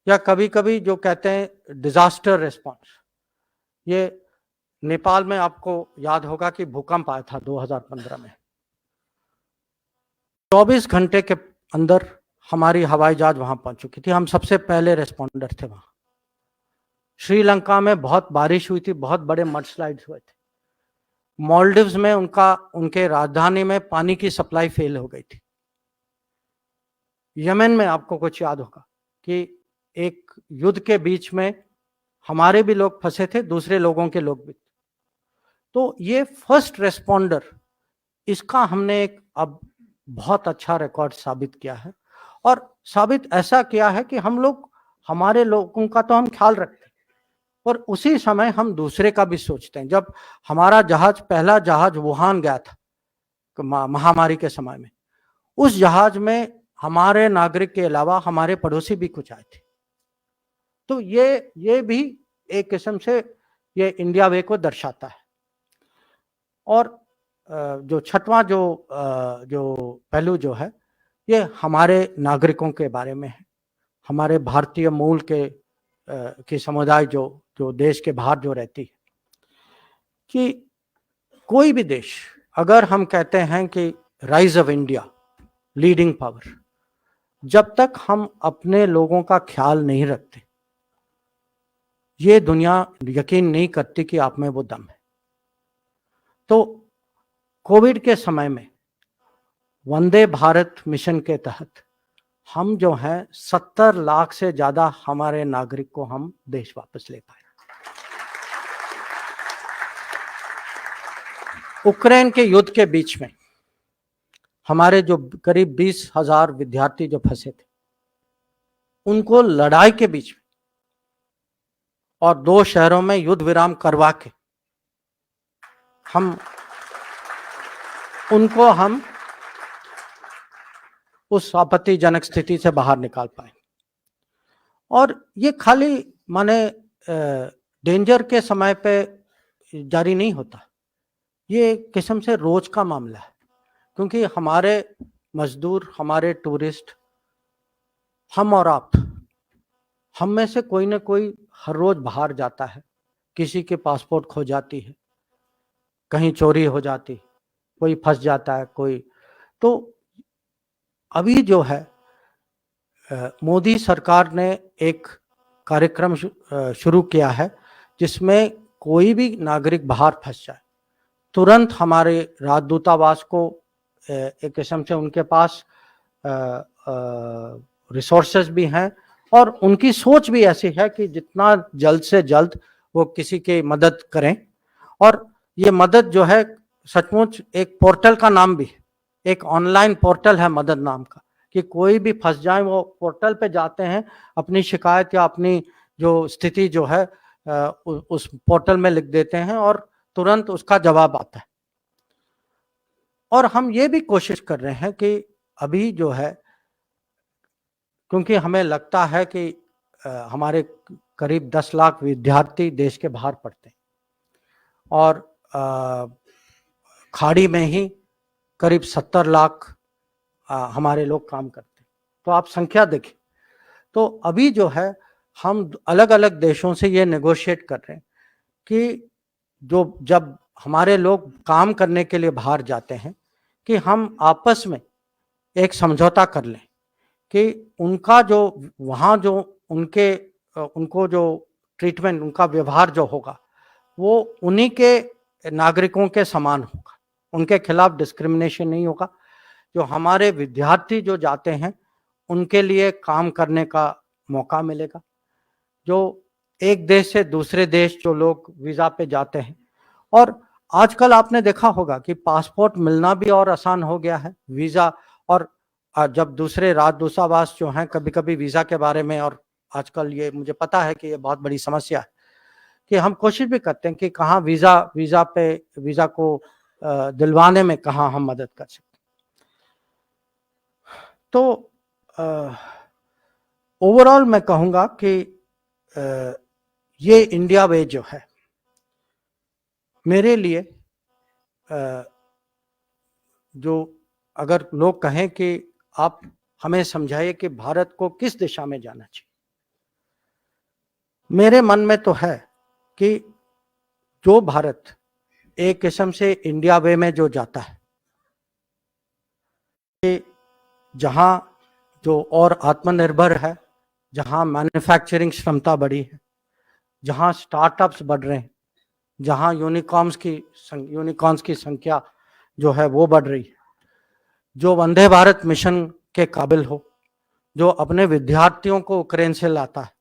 या कभी कभी जो कहते हैं डिजास्टर रिस्पॉन्स, ये नेपाल में आपको याद होगा कि भूकंप आया था 2015 में। 24 घंटे के अंदर हमारी हवाई जहाज वहां पहुंच चुकी थी, हम सबसे पहले रेस्पॉन्डर थे वहां। श्रीलंका में बहुत बारिश हुई थी, बहुत बड़े मडस्लाइड्स हुए थे। मालदीव्स में उनके राजधानी में पानी की सप्लाई फेल हो गई थी। यमन में आपको कुछ याद होगा कि एक युद्ध के बीच में हमारे भी लोग फंसे थे, दूसरे लोगों के लोग भी। तो ये फर्स्ट रेस्पॉन्डर, इसका हमने एक अब बहुत अच्छा रिकॉर्ड साबित किया है, और साबित ऐसा किया है कि हम लोग हमारे लोगों का तो हम ख्याल रखते हैं, और उसी समय हम दूसरे का भी सोचते हैं। जब हमारा पहला जहाज वुहान गया था महामारी के समय में, उस जहाज में हमारे नागरिक के अलावा हमारे पड़ोसी भी कुछ आए थे। तो ये भी एक किस्म से ये इंडिया वे को दर्शाता है। और जो छठवां जो पहलू जो है, ये हमारे नागरिकों के बारे में है। हमारे भारतीय मूल के समुदाय जो देश के बाहर जो रहती है, कि कोई भी देश, अगर हम कहते हैं कि rise of India leading power, जब तक हम अपने लोगों का ख्याल नहीं रखते, ये दुनिया यकीन नहीं करती कि आप में वो दम है। तो कोविड के समय में वंदे भारत मिशन के तहत हम जो हैं 70 लाख से ज्यादा हमारे नागरिक को हम देश वापस ले पाए। उक्रेन के युद्ध के बीच में हमारे जो करीब 20,000 विद्यार्थी जो फंसे थे, उनको लड़ाई के बीच में और 2 शहरों में युद्ध विराम करवा के हम उस आपत्तिजनक स्थिति से बाहर निकाल पाए। और ये खाली माने डेंजर के समय पे जारी नहीं होता, ये किस्म से रोज का मामला है, क्योंकि हमारे मजदूर, हमारे टूरिस्ट, हम और आप, हम में से कोई ना कोई हर रोज बाहर जाता है। किसी के पासपोर्ट खो जाती है, कहीं चोरी हो जाती, कोई फंस जाता है, कोई। तो अभी जो है मोदी सरकार ने एक कार्यक्रम शुरू किया है, जिसमें कोई भी नागरिक बाहर फंस जाए, तुरंत हमारे राजदूतावास को एक किस्म से उनके पास रिसोर्सेज भी हैं, और उनकी सोच भी ऐसी है कि जितना जल्द से जल्द वो किसी की मदद करें। और ये मदद जो है सचमुच एक पोर्टल का नाम भी है, एक ऑनलाइन पोर्टल है मदद नाम का, कि कोई भी फंस जाए वो पोर्टल पे जाते हैं, अपनी शिकायत या अपनी जो स्थिति जो है उस पोर्टल में लिख देते हैं और तुरंत उसका जवाब आता है। और हम ये भी कोशिश कर रहे हैं कि अभी जो है, क्योंकि हमें लगता है कि हमारे करीब 10 लाख विद्यार्थी देश के बाहर पढ़ते हैं, और खाड़ी में ही करीब 70 लाख हमारे लोग काम करते हैं। तो आप संख्या देखें, तो अभी जो है हम अलग अलग देशों से ये नेगोशिएट कर रहे हैं कि जब हमारे लोग काम करने के लिए बाहर जाते हैं, कि हम आपस में एक समझौता कर लें कि उनका जो वहाँ जो उनको जो ट्रीटमेंट, उनका व्यवहार जो होगा, वो उन्हीं के नागरिकों के समान होगा, उनके खिलाफ डिस्क्रिमिनेशन नहीं होगा। जो हमारे विद्यार्थी जो जाते हैं, उनके लिए काम करने का मौका मिलेगा। जो एक देश से दूसरे देश जो लोग वीज़ा पे जाते हैं, और आजकल आपने देखा होगा कि पासपोर्ट मिलना भी और आसान हो गया है, वीज़ा। और जब दूसरे राजदूतावास जो हैं, कभी कभी वीज़ा के बारे में, और आजकल ये मुझे पता है कि ये बहुत बड़ी समस्या है, कि हम कोशिश भी करते हैं कि कहाँ वीज़ा को दिलवाने में कहाँ हम मदद कर सकते। तो ओवरऑल मैं कहूँगा कि ये इंडिया वे जो है मेरे लिए जो अगर लोग कहें कि आप हमें समझाइए कि भारत को किस दिशा में जाना चाहिए, मेरे मन में तो है कि जो भारत एक किस्म से इंडिया वे में जो जाता है, कि जहां जो और आत्मनिर्भर है, जहां मैन्युफैक्चरिंग क्षमता बढ़ी है, जहां स्टार्टअप्स बढ़ रहे हैं, जहां यूनिकॉर्न्स की संख्या जो है वो बढ़ रही है, जो वंदे भारत मिशन के काबिल हो, जो अपने विद्यार्थियों को यूक्रेन से लाता है,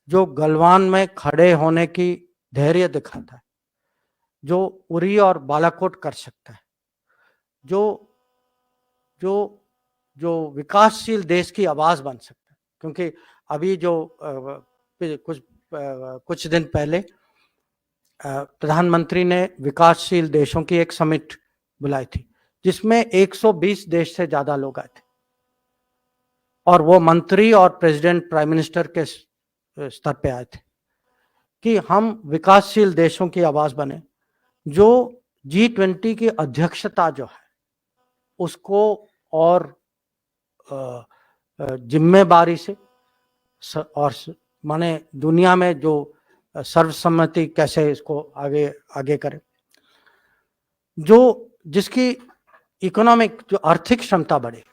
जो गलवान में खड़े होने की धैर्य दिखाता है, जो उरी और बालाकोट कर सकता है, जो जो जो विकासशील देश की आवाज बन सकता है। क्योंकि अभी जो कुछ दिन पहले प्रधानमंत्री ने विकासशील देशों की एक समिट बुलाई थी, जिसमें 120 देश से ज्यादा लोग आए थे, और वो मंत्री और प्रेसिडेंट प्राइम मिनिस्टर के स्तर पे आए थे कि हम विकासशील देशों की आवाज बने, जो G20 की अध्यक्षता जो है उसको और जिम्मेदारी से और माने दुनिया में जो सर्वसम्मति कैसे इसको आगे आगे करें, जो जिसकी इकोनॉमिक जो आर्थिक क्षमता बढ़े।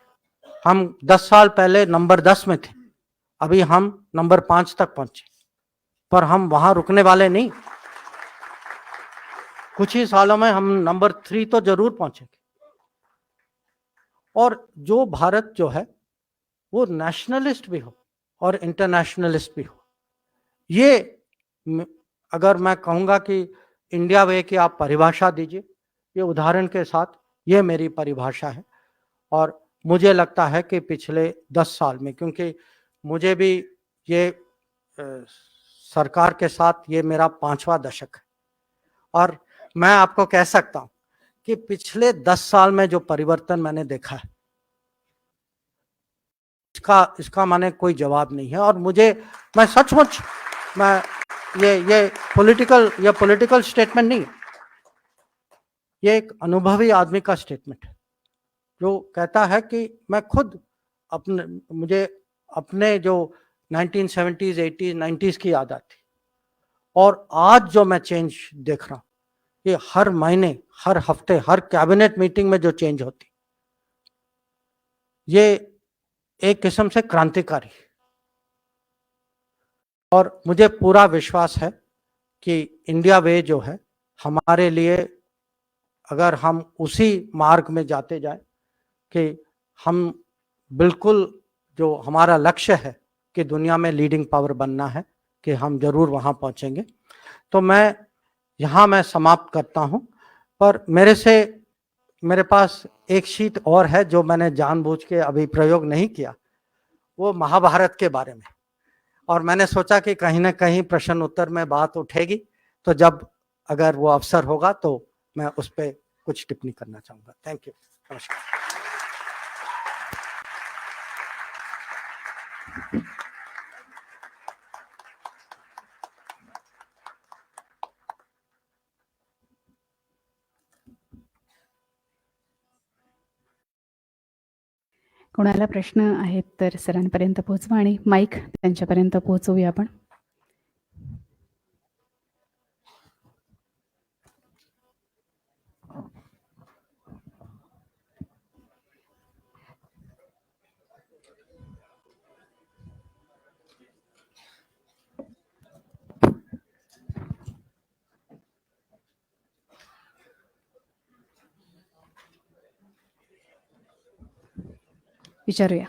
हम 10 साल पहले नंबर 10 में थे, अभी हम नंबर 5 तक पहुंचे, पर हम वहां रुकने वाले नहीं, कुछ ही सालों में हम नंबर 3 तो जरूर पहुंचेंगे। और जो भारत जो है वो नेशनलिस्ट भी हो और इंटरनेशनलिस्ट भी हो। ये अगर मैं कहूँगा कि इंडिया वे की आप परिभाषा दीजिए, ये उदाहरण के साथ ये मेरी परिभाषा है। और मुझे लगता है कि पिछले 10 साल में, क्योंकि मुझे भी ये सरकार के साथ ये मेरा 5वां दशक है, और मैं आपको कह सकता हूँ कि पिछले 10 साल में जो परिवर्तन मैंने देखा है, इसका माने कोई जवाब नहीं है। और मैं सचमुच मैं ये पॉलिटिकल स्टेटमेंट नहीं है, ये एक अनुभवी आदमी का स्टेटमेंट है, जो कहता है कि मैं खुद मुझे अपने जो 1970s, 80s, 90s की याद आती, और आज जो मैं चेंज देख रहा हूं, ये हर महीने, हर हफ्ते, हर कैबिनेट मीटिंग में जो चेंज होती, ये एक किस्म से क्रांतिकारी। और मुझे पूरा विश्वास है कि इंडिया वे जो है हमारे लिए, अगर हम उसी मार्ग में जाते जाए कि हम बिल्कुल जो हमारा लक्ष्य है कि दुनिया में लीडिंग पावर बनना है, कि हम जरूर वहां पहुंचेंगे। तो मैं समाप्त करता हूं, पर मेरे पास एक शीट और है जो मैंने जानबूझ के अभी प्रयोग नहीं किया, वो महाभारत के बारे में। और मैंने सोचा कि कहीं ना कहीं प्रश्न उत्तर में बात उठेगी, तो जब अगर वो अवसर होगा तो मैं उस पर कुछ टिप्पणी करना चाहूंगा। थैंक यू, नमस्कार। कोणाला प्रश्न आहेत तर सरांपर्यंत पोहोचवा आणि माईक त्यांच्यापर्यंत पोहोचवूया आपण. विचारूया.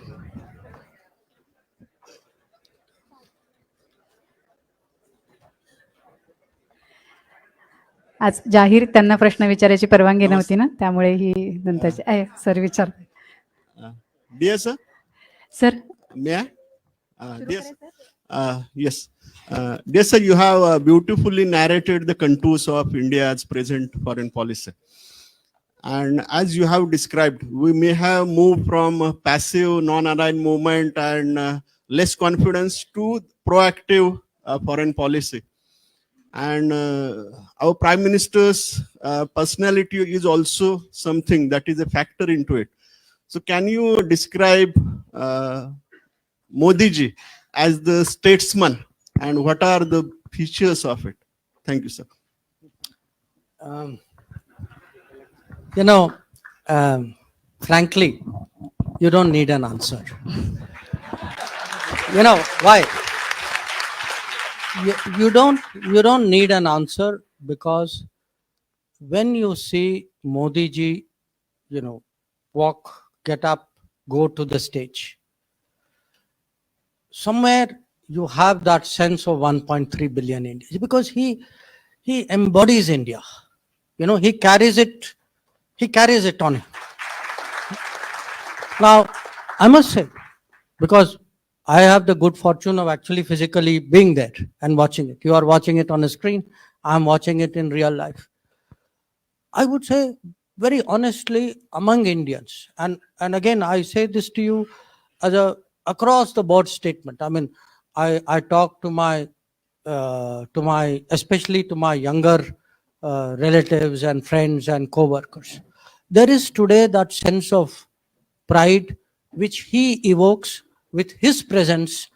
आज जाहीर त्यांना प्रश्न विचारायची परवानगी नव्हती ना, त्यामुळे ही नंतरची आहे. सर विचार. Dear sir, sir, may I? Yes. Dear sir, you have beautifully narrated the contours of India's present foreign policy. And as you have described, we may have moved from a passive, non-aligned movement and less confidence to proactive foreign policy. And our Prime Minister's personality is also something that is a factor into it. So can you describe Modi ji as the statesman and what are the features of it? Thank you, sir. You know, frankly, you don't need an answer. You know why? You don't need an answer, because when you see Modi ji, you know, walk, get up, go to the stage, somewhere you have that sense of 1.3 billion Indians, because he embodies India. You know, he carries it on him. Now, I must say, because I have the good fortune of actually physically being there and watching it. You are watching it on a screen. I'm watching it in real life. I would say very honestly, among Indians, and again, I say this to you as a across the board statement. I mean, I talk to my especially to my younger relatives and friends and co-workers. There is today that sense of pride which he evokes with his presence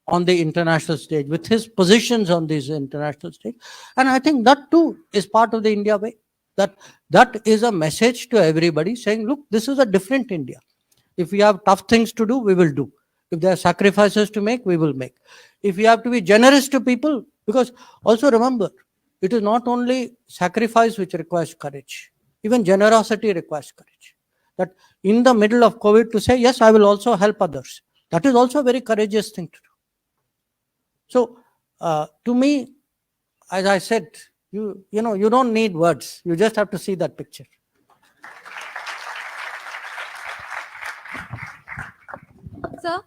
on the international stage, with his positions on this international stage. And I think that too is part of the India way. That is a message to everybody saying, look, this is a different India. If we have tough things to do, we will do. If there are sacrifices to make, we will make. If we have to be generous to people, because also remember, it is not only sacrifice which requires courage, even generosity requires courage. That in the middle of COVID to say, yes, I will also help others. That is also a very courageous thing to do. So to me, as I said, you know, you don't need words. You just have to see that picture. Sir,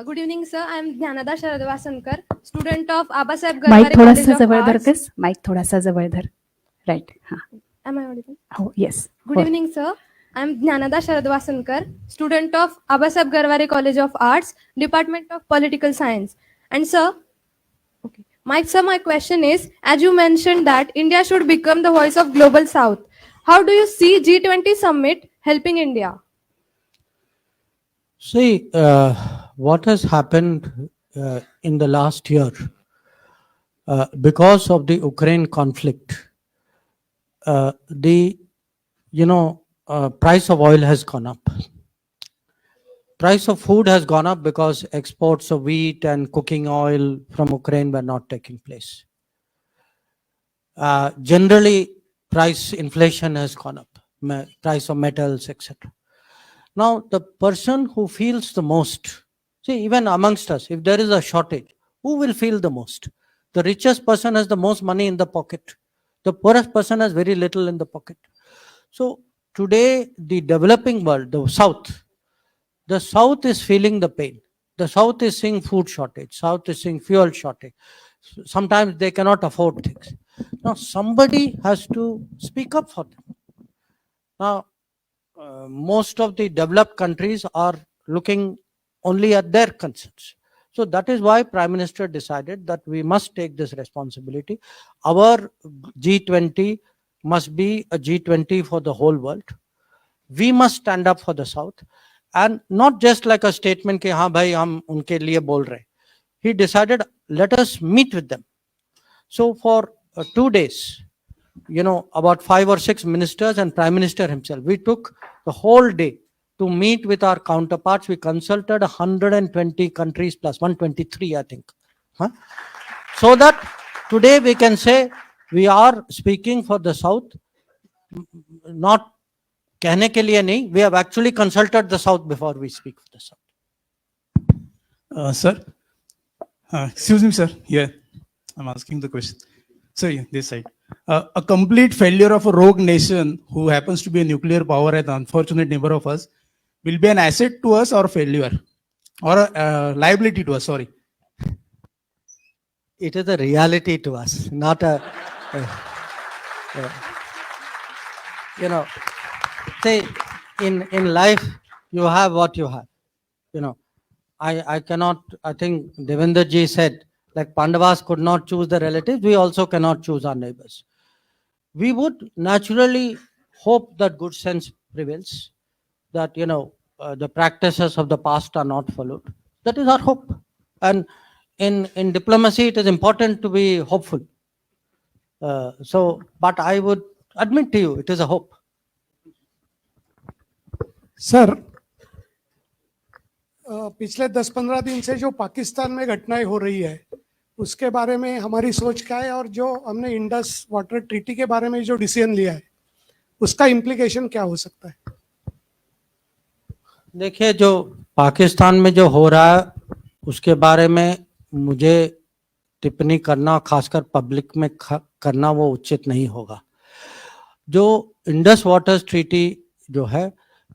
good evening, sir. I am Jnanada Sharadvasankar, student of Abasaheb mic Garware थोडासा College of जवळ Arts. धरतेस mic थोडासा जवळ धर right हा Am I audible? हो yes Good evening, sir. I am Jnanada Sharadvasankar, student of Abasaheb Garware College of Arts, Department of Political Science. And sir, my question is, as you mentioned that India should become the voice of Global South, how do you see G20 summit helping India? See, what has happened in the last year, because of the Ukraine conflict, the price of oil has gone up. Price of food has gone up because exports of wheat and cooking oil from Ukraine were not taking place. Generally, price inflation has gone up, price of metals, etc. Now, the person who feels the most, see, even amongst us, if there is a shortage, who will feel the most? The richest person has the most money in the pocket. The poorest person has very little in the pocket. So today, the developing world, the South is feeling the pain. The South is seeing food shortage. South is seeing fuel shortage. Sometimes they cannot afford things. Now, somebody has to speak up for them. Now, most of the developed countries are looking only at their concerns. So that is why Prime Minister decided that we must take this responsibility. Our G20 must be a G20 for the whole world. We must stand up for the South, and not just like a statement कि हाँ भाई हम उनके लिए बोल रहे. He decided, let us meet with them. So for 2 days, you know, about 5 or 6 ministers and Prime Minister himself, we took the whole day to meet with our counterparts. We consulted 120 countries plus 123, I think. So that today we can say we are speaking for the South, not कहने के लिए नहीं. We have actually consulted the South before we speak for the South. Sir, excuse me, sir. Here, I'm asking the question. Sir, yeah, this side. A complete failure of a rogue nation who happens to be a nuclear power and unfortunate neighbor of us will be an asset to us or failure or a liability to us. Sorry. It is a reality to us, not a you know, say in life you have what you have. You know, I cannot. I think Devendra ji said, like Pandavas could not choose the relatives, we also cannot choose our neighbors. We would naturally hope that good sense prevails, that the practices of the past are not followed. That is our hope. And in diplomacy, it is important to be hopeful. But I would admit to you, it is a hope. Sir पिछले 10-15 दिन से जो पाकिस्तान में घटनाएं हो रही है उसके बारे में हमारी सोच क्या है, और जो हमने इंडस वाटर ट्रीटी के बारे में जो डिसीजन लिया है उसका इम्प्लीकेशन क्या हो सकता है? देखिए, जो पाकिस्तान में जो हो रहा है उसके बारे में मुझे टिप्पणी करना, खासकर पब्लिक में करना, वो उचित नहीं होगा। जो इंडस वाटर ट्रीटी जो है,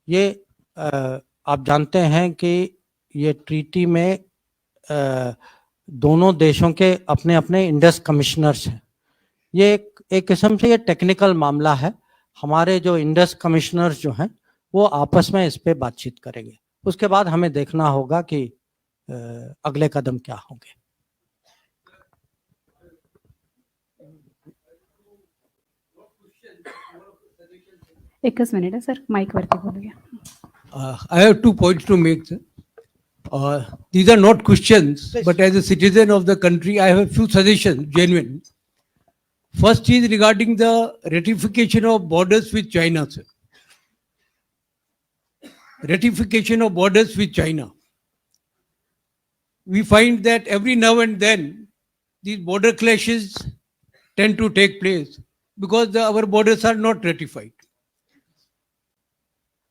ये आप जानते हैं कि ये ट्रीटी में दोनों देशों के अपने अपने इंडस कमिश्नर्स हैं। ये एक किस्म से ये टेक्निकल मामला है। हमारे जो इंडस कमिश्नर्स जो हैं वो आपस में इस पे बातचीत करेंगे। उसके बाद हमें देखना होगा कि अगले कदम क्या होंगे। एकच मिनिट आहे सर, माईक वरती बोलूया. I have 2 points to make, sir. These are not questions, but as a citizen of the country, I have a few suggestions, genuine. First is regarding the ratification of borders with China, sir. Ratification of borders with China. We find that every now and then these border clashes tend to take place because our borders are not ratified.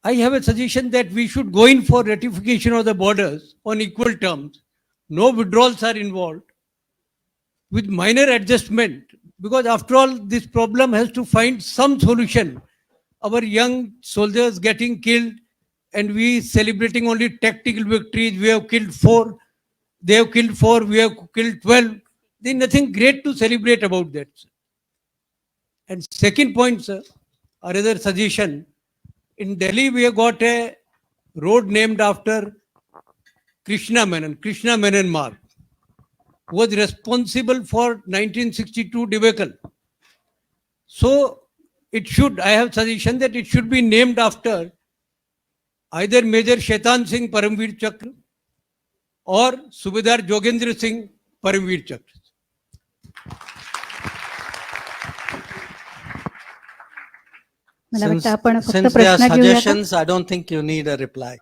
I have a suggestion that we should go in for ratification of the borders on equal terms. No withdrawals are involved with minor adjustment, because after all, this problem has to find some solution. Our young soldiers getting killed and we celebrating only tactical victories. We have killed 4, they have killed 4, we have killed 12. There is nothing great to celebrate about that, sir. And second point, sir, or other suggestion, in Delhi, we have got a road named after Krishna Menon Marg, who was responsible for 1962 debacle. So it should, I have suggestion that it should be named after either Major Shaitan Singh Paramveer Chakra or Subedar Jogendra Singh Paramveer Chakra. मला वाटतं आपण फक्त Since there are प्रश्न घेऊया का? suggestions, I don't think you need a reply.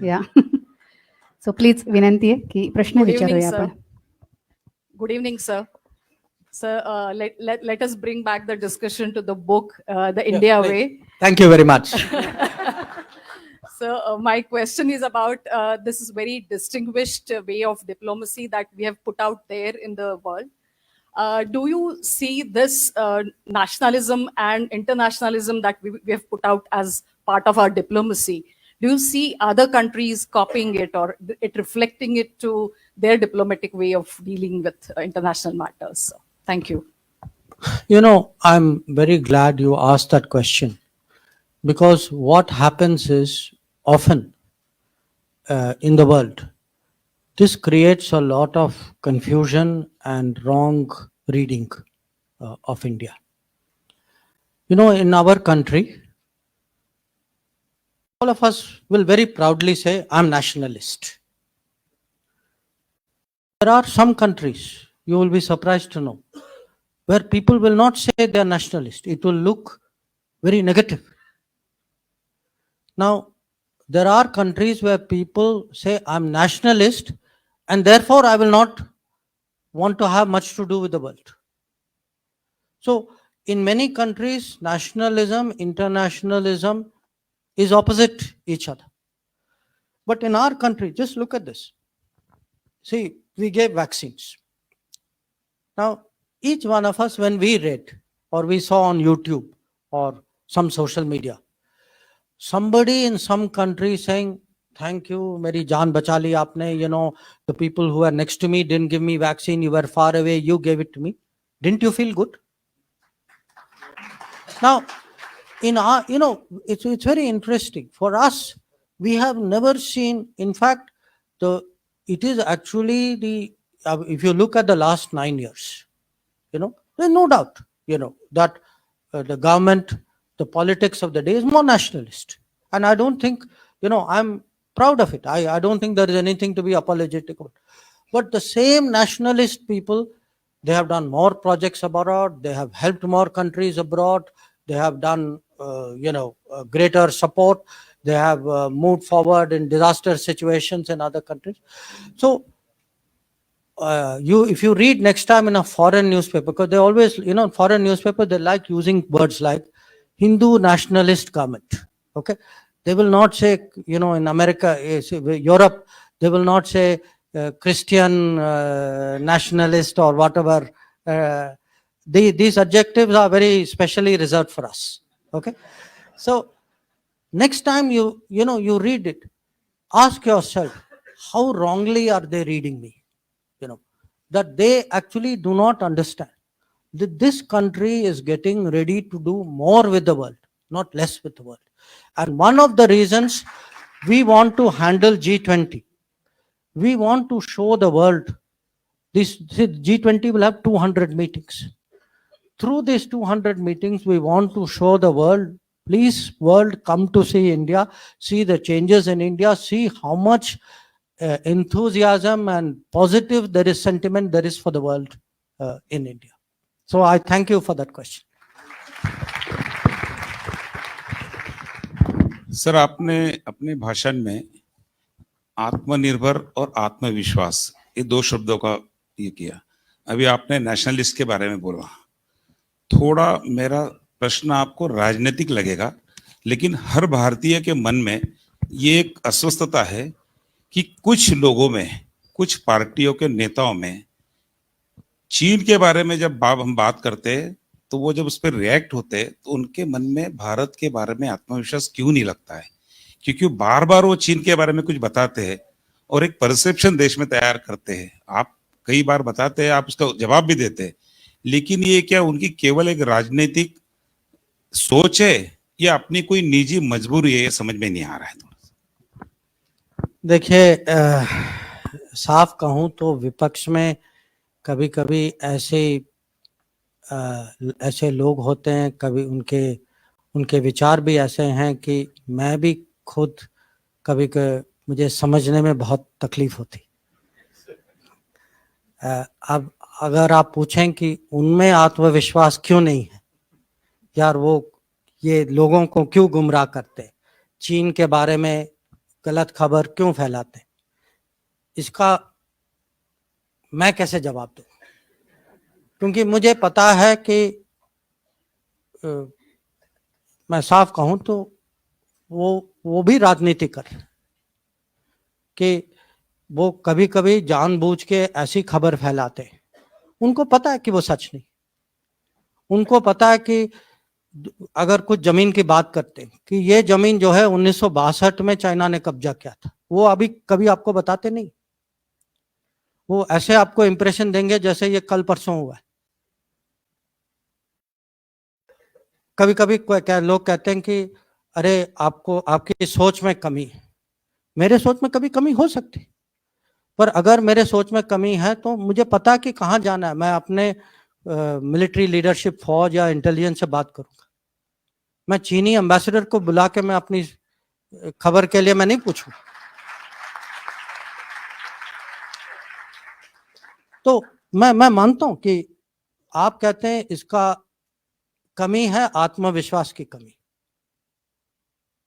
या so please विनंती आहे की प्रश्न Good evening, विचारूया sir. आपण. Good evening, sir. Sir, let us bring back the discussion to the book, The India right. Way. Thank you very much. So my question is about this is very distinguished way of diplomacy that we have put out there in the world. Do you see this nationalism and internationalism that we have put out as part of our diplomacy? Do you see other countries copying it or it reflecting it to their diplomatic way of dealing with international matters? Thank you. You know, I'm very glad you asked that question, because what happens is often in the world, this creates a lot of confusion and wrong reading of India. You know, in our country, all of us will very proudly say, I'm nationalist. There are some countries, you will be surprised to know, where people will not say they are nationalist. It will look very negative. Now, there are countries where people say, I'm nationalist, and therefore I will not want to have much to do with the world. So, in many countries, nationalism, internationalism is opposite each other. But in our country, just look at this. See, we gave vaccines. Now, each one of us, when we read or we saw on YouTube or some social media, somebody in some country saying, thank you, meri jaan bacha li aapne, you know, the people who are next to me didn't give me vaccine, you were far away, you gave it to me. Didn't you feel good? Now, in our, it's very interesting for us. We have never seen, in fact, it is actually if you look at the last 9 years, there's no doubt, that the government, the politics of the day is more nationalist. And I don't think, I'm proud of it. I don't think there is anything to be apologetic about. But the same nationalist people, they have done more projects abroad, they have helped more countries abroad, they have done, greater support, they have moved forward in disaster situations in other countries. So, if you read next time in a foreign newspaper, because they always, foreign newspaper, they like using words like Hindu nationalist government. Okay, they will not say, in America, Europe, they will not say Christian nationalist or whatever. These adjectives are very specially reserved for us. Okay, so next time you read it, ask yourself, how wrongly are they reading me? That they actually do not understand that this country is getting ready to do more with the world, not less with the world. And one of the reasons we want to handle G20, we want to show the world, this G20 will have 200 meetings. Through these 200 meetings, we want to show the world, please world, come to see India, see the changes in India, see how much enthusiasm and positive there is sentiment there is for the world in India. So I thank you for that question. Sir, आपने अपने भाषण में आत्मनिर्भर और आत्मविश्वास, ये दो शब्दों का ये किया. अभी आपने नेशनलिस्ट के बारे में बोला. थोड़ा मेरा प्रश्न आपको राजनीतिक लगेगा, लेकिन हर भारतीय के मन में ये एक अस्वस्थता है कि कुछ लोगों में, कुछ पार्टियों के नेताओं में चीन के बारे में जब हम बात करते हैं तो वो जब उस पर रिएक्ट होते हैं तो उनके मन में भारत के बारे में आत्मविश्वास क्यों नहीं लगता है? क्योंकि बार बार वो चीन के बारे में कुछ बताते हैं और एक परसेप्शन देश में तैयार करते हैं. आप कई बार बताते हैं, आप उसका जवाब भी देते हैं, लेकिन ये क्या उनकी केवल एक राजनीतिक सोच है या अपनी कोई निजी मजबूरी है? ये समझ में नहीं आ रहा है. देखिए, साफ कहूं तो विपक्ष में कभी कभी ऐसे लोग होते हैं, कभी उनके विचार भी ऐसे हैं कि मैं भी खुद कभी मुझे समझने में बहुत तकलीफ होती. अब अगर आप पूछें कि उनमें आत्मविश्वास क्यों नहीं है, यार वो ये लोगों को क्यों गुमराह करते, चीन के बारे में गलत खबर क्यों फैलाते, इसका मैं कैसे जवाब दूं? क्योंकि मुझे पता है कि मैं साफ कहूं तो वो भी राजनीति कर रहे हैं कि वो कभी कभी जानबूझ के ऐसी खबर फैलाते हैं. उनको पता है कि वो सच नहीं. उनको पता है कि अगर कुछ जमीन की बात करते हैं कि ये जमीन जो है 1962 में चाइना ने कब्जा किया था, वो अभी कभी आपको बताते नहीं. वो ऐसे आपको इंप्रेशन देंगे जैसे ये कल परसों हुआ है. कभी कभी लोग कहते हैं कि अरे आपकी सोच में कमी है. मेरे सोच में कभी कमी हो सकती, पर अगर मेरे सोच में कमी है तो मुझे पता कि कहाँ जाना है. मैं अपने मिलिट्री लीडरशिप, फौज या इंटेलिजेंस से बात करूंगा. मैं चीनी एम्बेसडर को बुला के मैं अपनी खबर के लिए मैं नहीं पूछूं. तो मैं मानता हूं कि आप कहते हैं इसका कमी है, आत्मविश्वास की कमी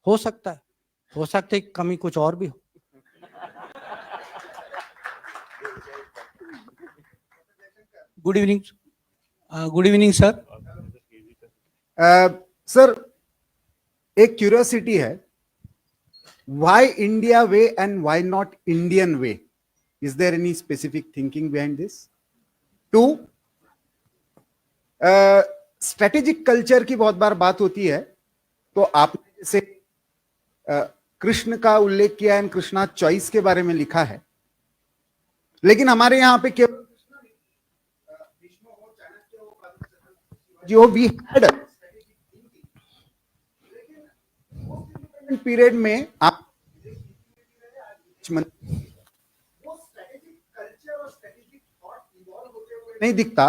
हो सकता है कमी कुछ और भी हो. Good evening. Good evening, sir. Sir, एक क्यूरियोसिटी है, why India way and why not Indian way? Is there any specific thinking behind this? 2, strategic culture की बहुत बार बात होती है, तो आपने जैसे कृष्ण का उल्लेख किया है, कृष्णा चॉइस के बारे में लिखा है, लेकिन हमारे यहाँ पे केवल जो वी हैड पीरियड में आप नहीं दिखता.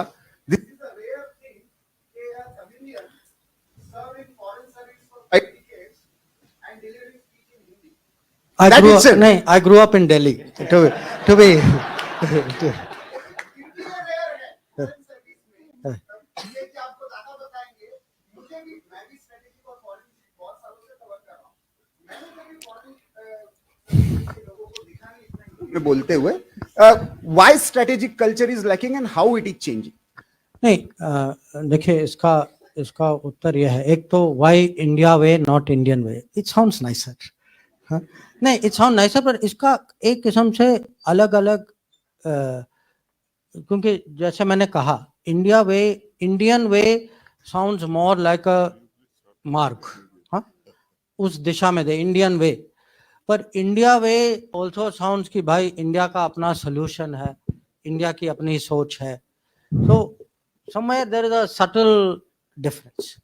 This is a rare thing. They are civilians serving foreign service for 5 decades and delivering speech in Hindi. That itself. I grew up in Delhi. To be में बोलते हुए why strategic culture is lacking and how it is changing. नहीं, देखिए इसका उत्तर यह है. एक तो why India way not Indian way. It sounds nicer. हाँ, नहीं, इट साउंड नाइसर, पर इसका एक किस्म से अलग अलग, क्योंकि जैसे मैंने कहा, India way, Indian way sounds more like a mark. हाँ, उस दिशा में दे इंडियन वे. पर इंडिया वे ऑल्सो साउंड्स कि भाई इंडिया का अपना सोल्यूशन है, इंडिया की अपनी सोच है. तो somewhere there is a subtle difference.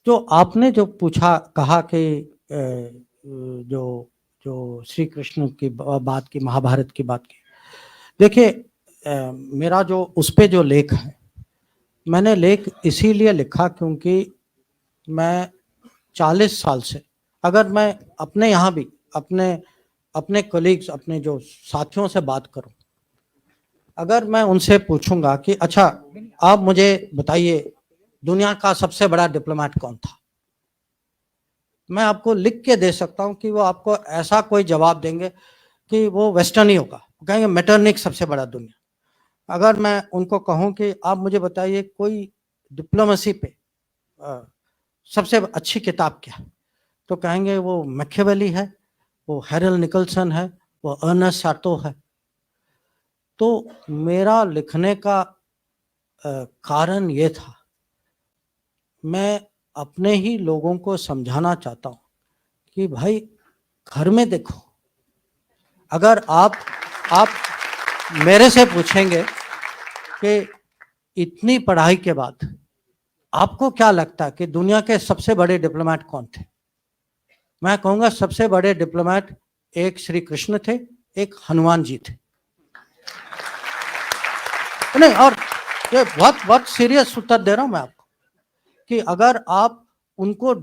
जो आपने जो पूछा, कहा कि जो श्री कृष्ण की बात की, महाभारत की बात की, देखिए मेरा जो उस पे जो लेख है, मैंने लेख इसीलिए लिखा क्योंकि मैं 40 साल से, अगर मैं अपने यहाँ भी अपने कोलीग्स, अपने जो साथियों से बात करूं, अगर मैं उनसे पूछूंगा कि अच्छा आप मुझे बताइए दुनिया का सबसे बड़ा डिप्लोमेट कौन था, मैं आपको लिख के दे सकता हूं कि वो आपको ऐसा कोई जवाब देंगे कि वो वेस्टर्न ही होगा. कहेंगे मेटरनिक सबसे बड़ा दुनिया. अगर मैं उनको कहूं कि आप मुझे बताइए कोई डिप्लोमेसी पे सबसे अच्छी किताब क्या है, तो कहेंगे वो मैकियावेली है, वो हैरल निकलसन है, वो अर्नेस्ट साटो है. तो मेरा लिखने का कारण ये था, मैं अपने ही लोगों को समझाना चाहता हूं कि भाई घर में देखो, अगर आप मेरे से पूछेंगे कि इतनी पढ़ाई के बाद आपको क्या लगता है कि दुनिया के सबसे बड़े डिप्लोमेट कौन थे, मैं कहूंगा सबसे बड़े डिप्लोमेट एक श्री कृष्ण थे, एक हनुमान जी थे. नहीं, और ये बहुत सीरियस उत्तर दे रहा हूं मैं आपको कि अगर आप उनको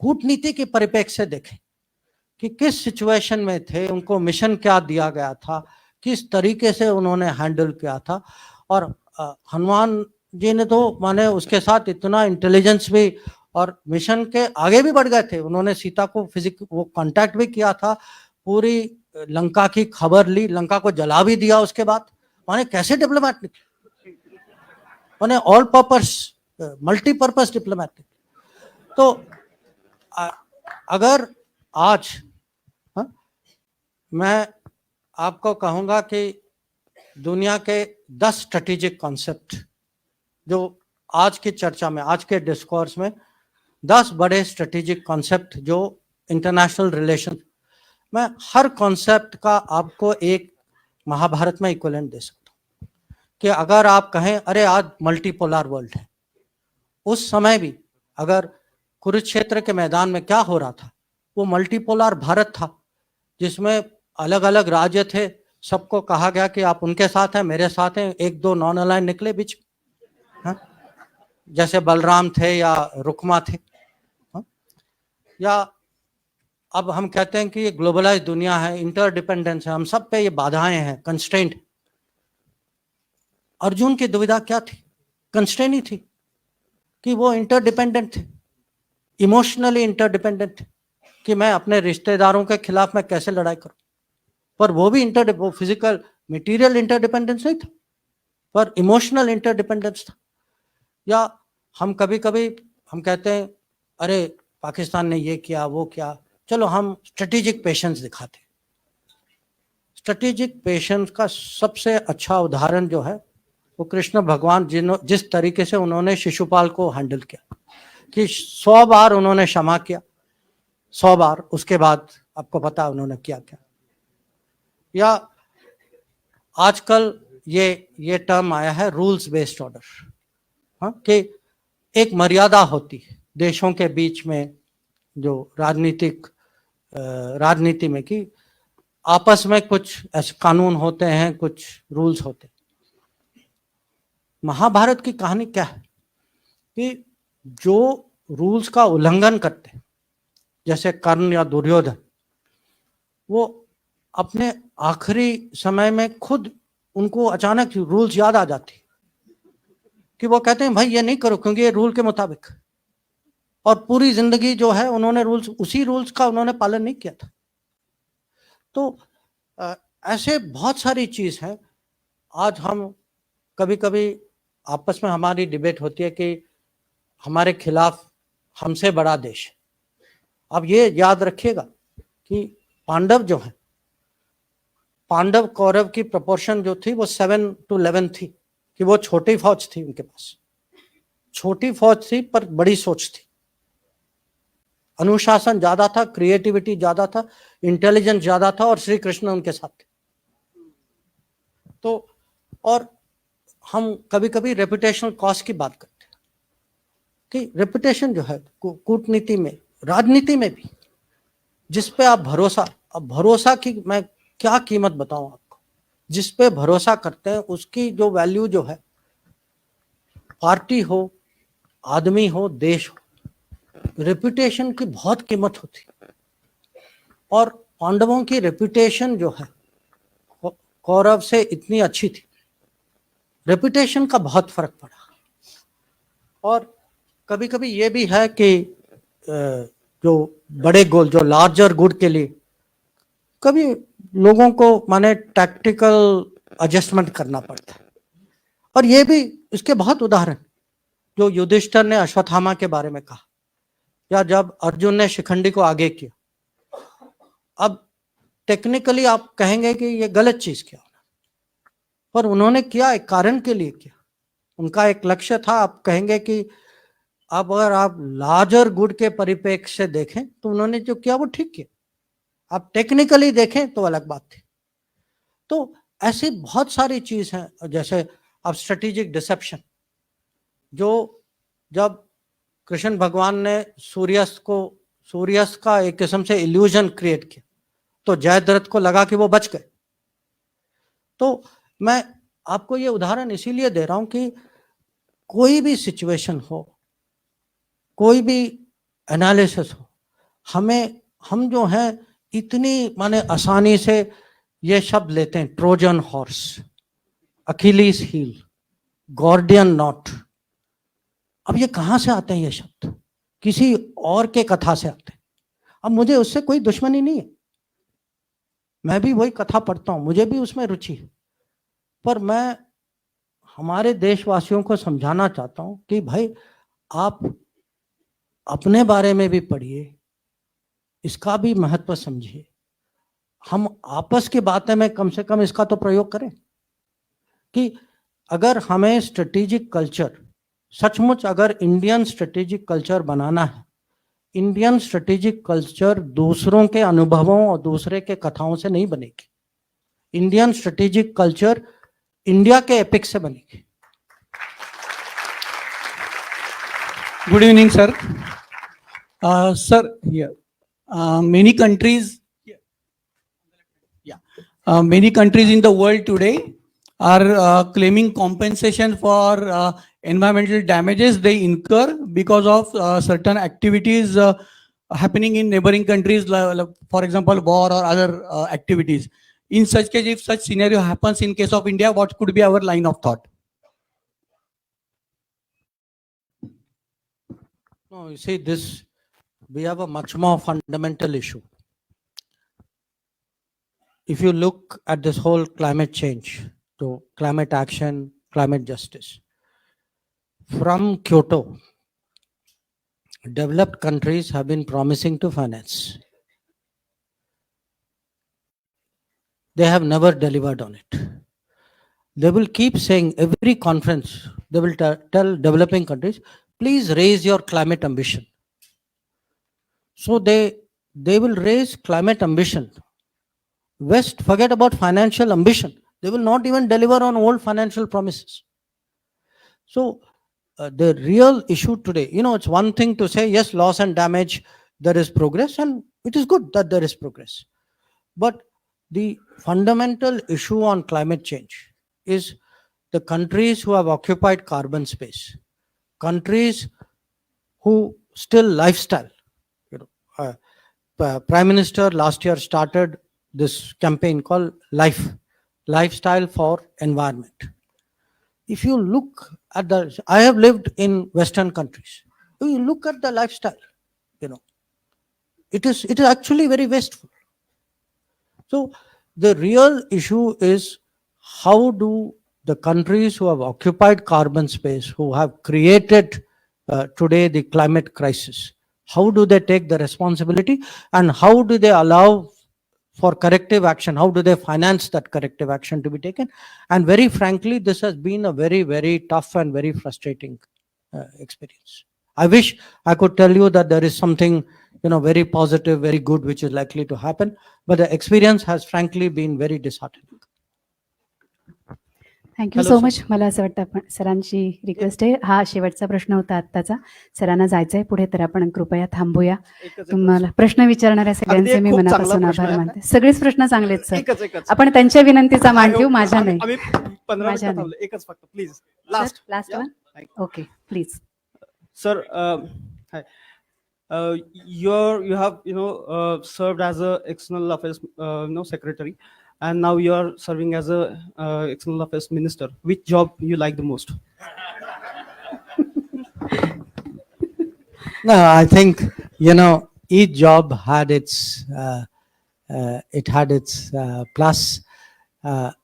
कूटनीति के परिप्रेक्ष्य से देखें कि किस सिचुएशन में थे, उनको मिशन क्या दिया गया था, किस तरीके से उन्होंने हैंडल किया था. और हनुमान जी ने तो माने उसके साथ इतना इंटेलिजेंस भी, और मिशन के आगे भी बढ़ गए थे. उन्होंने सीता को वो कांटेक्ट भी किया था, पूरी लंका की खबर ली, लंका को जला भी दिया उसके बाद. माने कैसे डिप्लोमेट निकले, माने ऑल पर्पस, मल्टीपर्पस डिप्लोमेट. तो अगर आज मैं आपको कहूंगा कि दुनिया के 10 स्ट्रेटेजिक कॉन्सेप्ट जो आज की चर्चा में, आज के डिस्कोर्स में 10 बड़े स्ट्रेटेजिक कॉन्सेप्ट जो इंटरनेशनल रिलेशन, मैं हर कॉन्सेप्ट का आपको एक महाभारत में इक्विवेलेंट दे सकता हूं. कि अगर आप कहें अरे आज मल्टीपोलर वर्ल्ड है, उस समय भी अगर कुरुक्षेत्र के मैदान में क्या हो रहा था, वो मल्टीपोलर भारत था जिसमें अलग अलग राज्य थे. सबको कहा गया कि आप उनके साथ हैं, मेरे साथ हैं. 1-2 नॉन अलाइन निकले बीच, जैसे बलराम थे या रुक्मा थे. या अब हम कहते हैं कि ये ग्लोबलाइज दुनिया है, इंटरडिपेंडेंस है, हम सब पे ये बाधाएं हैं, कंस्ट्रेंट. अर्जुन की दुविधा क्या थी? कंस्ट्रेंट ही थी कि वो इंटरडिपेंडेंट थे, इमोशनली इंटरडिपेंडेंट थे कि मैं अपने रिश्तेदारों के खिलाफ मैं कैसे लड़ाई करूं. पर वो भी वो फिजिकल मटेरियल इंटरडिपेंडेंस नहीं था, पर इमोशनल इंटरडिपेंडेंस था. या हम कभी कभी हम कहते हैं अरे पाकिस्तान ने ये किया वो किया, चलो हम स्ट्रेटेजिक पेशेंस दिखाते. स्ट्रेटेजिक पेशेंस का सबसे अच्छा उदाहरण जो है वो कृष्ण भगवान जिस तरीके से उन्होंने शिशुपाल को हैंडल किया कि 100 बार उन्होंने क्षमा किया, 100 बार, उसके बाद आपको पता है उन्होंने किया क्या. या आजकल ये टर्म आया है रूल्स बेस्ड ऑर्डर, कि एक मर्यादा होती है देशों के बीच में, जो राजनीतिक राजनीति में कि आपस में कुछ ऐसे कानून होते हैं, कुछ रूल्स होते हैं। महाभारत की कहानी क्या है कि जो रूल्स का उल्लंघन करते हैं, जैसे कर्ण या दुर्योधन, वो अपने आखिरी समय में खुद उनको अचानक रूल्स याद आ जाती कि वो कहते हैं भाई ये नहीं करो क्योंकि ये रूल के मुताबिक, और पूरी जिंदगी जो है उन्होंने उसी रूल्स का उन्होंने पालन नहीं किया था। तो ऐसे बहुत सारी चीज है। आज हम कभी कभी आपस में हमारी डिबेट होती है कि हमारे खिलाफ हमसे बड़ा देश है। अब ये याद रखिएगा कि पांडव जो है, पांडव कौरव की प्रोपोर्शन जो थी वो 7-11 थी, कि वो छोटी फौज थी, उनके पास छोटी फौज थी पर बड़ी सोच थी, अनुशासन ज्यादा था, क्रिएटिविटी ज्यादा था, इंटेलिजेंस ज्यादा था, और श्री कृष्ण उनके साथ थे। तो और हम कभी कभी रेपुटेशनल कॉस्ट की बात करते हैं कि रेपुटेशन जो है कूटनीति में, राजनीति में भी, जिस पे आप भरोसा, अब भरोसा की मैं क्या कीमत बताऊं आपको, जिस पे भरोसा करते हैं उसकी जो वैल्यू जो है, पार्टी हो, आदमी हो, देश हो, रेपुटेशन की बहुत कीमत होती। और पांडवों की रेपुटेशन जो है कौरव से इतनी अच्छी थी, रेपुटेशन का बहुत फर्क पड़ा। और कभी कभी ये भी है कि जो बड़े गोल, जो लार्जर गुड के लिए कभी लोगों को माने टैक्टिकल एडजस्टमेंट करना पड़ता है। और ये भी इसके बहुत उदाहरण, जो युधिष्ठिर ने अश्वत्थामा के बारे में कहा, या जब अर्जुन ने शिखंडी को आगे किया। अब टेक्निकली आप कहेंगे कि ये गलत चीज किया, पर उन्होंने किया एक कारण के लिए किया, उनका एक लक्ष्य था। आप कहेंगे कि अब अगर आप लार्जर गुड के परिप्रेक्ष्य से देखें तो उन्होंने जो किया वो ठीक किया, आप टेक्निकली देखें तो अलग बात थी। तो ऐसी बहुत सारी चीज हैं, जैसे अब स्ट्रेटेजिक डिसेप्शन, जो जब कृष्ण भगवान ने सूर्यास्त का एक किस्म से इल्यूजन क्रिएट किया तो जयद्रथ को लगा कि वो बच गए। तो मैं आपको ये उदाहरण इसीलिए दे रहा हूं कि कोई भी सिचुएशन हो, कोई भी एनालिसिस हो, हम जो हैं इतनी माने आसानी से ये शब्द लेते हैं, Trojan horse, Achilles heel, Gordian knot. अब ये कहां से आते हैं ये शब्द? किसी और के कथा से आते हैं। अब मुझे उससे कोई दुश्मनी नहीं है, मैं भी वही कथा पढ़ता हूं, मुझे भी उसमें रुचि है, पर मैं हमारे देशवासियों को समझाना चाहता हूं कि भाई आप अपने बारे में भी पढ़िए, इसका भी महत्व समझिए। हम आपस की बातें में कम से कम इसका तो प्रयोग करें कि अगर हमें स्ट्रेटेजिक कल्चर, सचमुच अगर इंडियन स्ट्रेटेजिक कल्चर बनाना है, इंडियन स्ट्रेटेजिक कल्चर दूसरों के अनुभवों और दूसरे के कथाओं से नहीं बनेगी। इंडियन स्ट्रेटेजिक कल्चर इंडिया के एपिक से बनेगी। Good evening, sir. Sir, here many countries, many countries in the world today are claiming compensation for environmental damages they incur because of certain activities happening in neighboring countries, for example, war or other activities. In such case, if such scenario happens in case of India, what could be our line of thought? No, you see, we have a much more fundamental issue. If you look at this whole climate change, to climate action, climate justice, from Kyoto, developed countries have been promising to finance. They have never delivered on it. They will keep saying, every conference, they will tell developing countries, please raise your climate ambition. So they will raise climate ambition. West, forget about financial ambition. They will not even deliver on old financial promises. So the real issue today, it's one thing to say, yes, loss and damage there is progress, and it is good that there is progress. But the fundamental issue on climate change is the countries who have occupied carbon space, countries who still lifestyle. Prime Minister last year started this campaign called Lifestyle for Environment. If you look at I have lived in Western countries. If you look at the lifestyle, it is actually very wasteful. So the real issue is, how do the countries who have occupied carbon space, who have created today the climate crisis, how do they take the responsibility, and how do they allow for corrective action? How do they finance that corrective action to be taken? And very frankly, this has been a very, very tough and very frustrating experience. I wish I could tell you that there is something very positive, very good, which is likely to happen, but the experience has frankly been very disheartening. Thank you so much. मला असं वाटतं आपण सरांची request आहे. हा शेवटचा प्रश्न होता आत्ताचा. सरांना जायचंय पुढे, तर आपण कृपया थांबूया. तुम्हाला प्रश्न विचारणाऱ्या सगळ्यांचे मी मनापासून आभार मानते. सगळेच प्रश्न चांगलेत सर. आपण त्यांच्या विनंतीचा मान ठेवू, माझ्या नाही. माझ्या नाही. एकच फक्त please last one. Okay, please. sir. You have served as a external affairs secretary, and now you are serving as a external affairs minister. Which job you like the most? No, I think each job had its plus.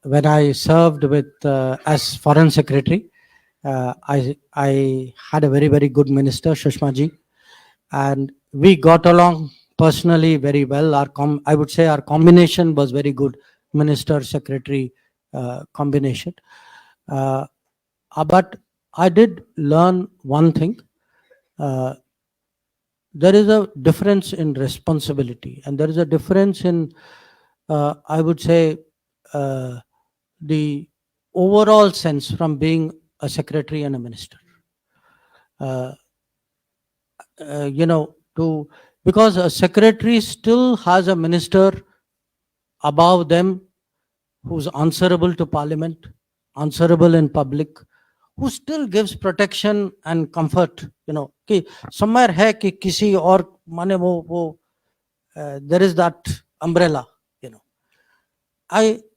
When I served with as foreign secretary, I had a very, very good minister, Sushma ji, and we got along personally very well. I would say our combination was very good, minister secretary combination. But I did learn one thing. There is a difference in responsibility, and there is a difference in I would say the overall sense from being a secretary and a minister. Because a secretary still has a minister above them who's answerable to parliament, answerable in public, who still gives protection and comfort. कि somewhere है कि किसी और माने वो there is that umbrella.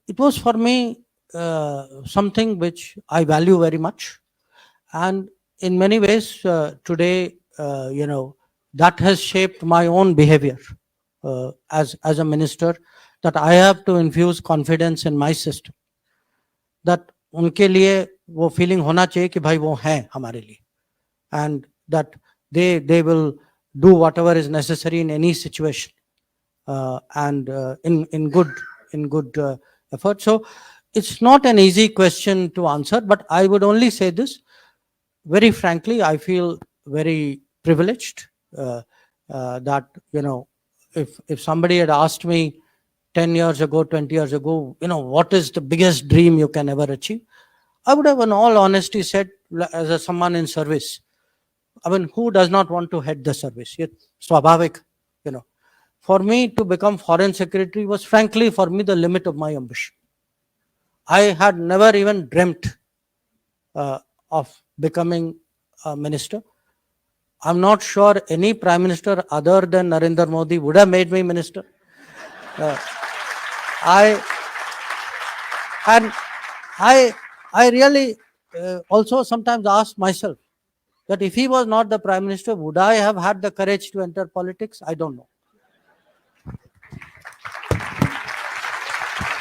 It was for me something which I value very much, and in many ways today that has shaped my own behavior as a minister, that I have to infuse confidence in my system, that उनके लिए वो feeling होना चाहिए कि भाई वो हैं हमारे लिए, and that they will do whatever is necessary in any situation, and in good effort. So it's not an easy question to answer, but I would only say this very frankly. I feel very privileged that if somebody had asked me 10 years ago, 20 years ago, what is the biggest dream you can ever achieve, I would have in all honesty said, as someone in service, I mean, who does not want to head the service? It's swabhavik. For me to become foreign secretary was frankly for me the limit of my ambition. I had never even dreamt of becoming a minister. I'm not sure any prime minister other than Narendra Modi would have made me minister. I really also sometimes ask myself that if he was not the prime minister, would I have had the courage to enter politics? I don't know.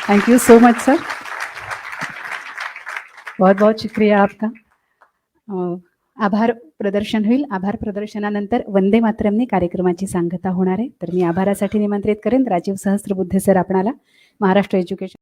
Thank you so much sir. बहुत बहुत शुक्रिया आपका. आभार प्रदर्शन होईल. आभार प्रदर्शनानंतर वंदे मातरमने कार्यक्रमाची सांगता होणार आहे. तर मी आभारासाठी निमंत्रित करेन राजीव सहस्त्रबुद्धे सर आपणाला, महाराष्ट्र एज्युकेशन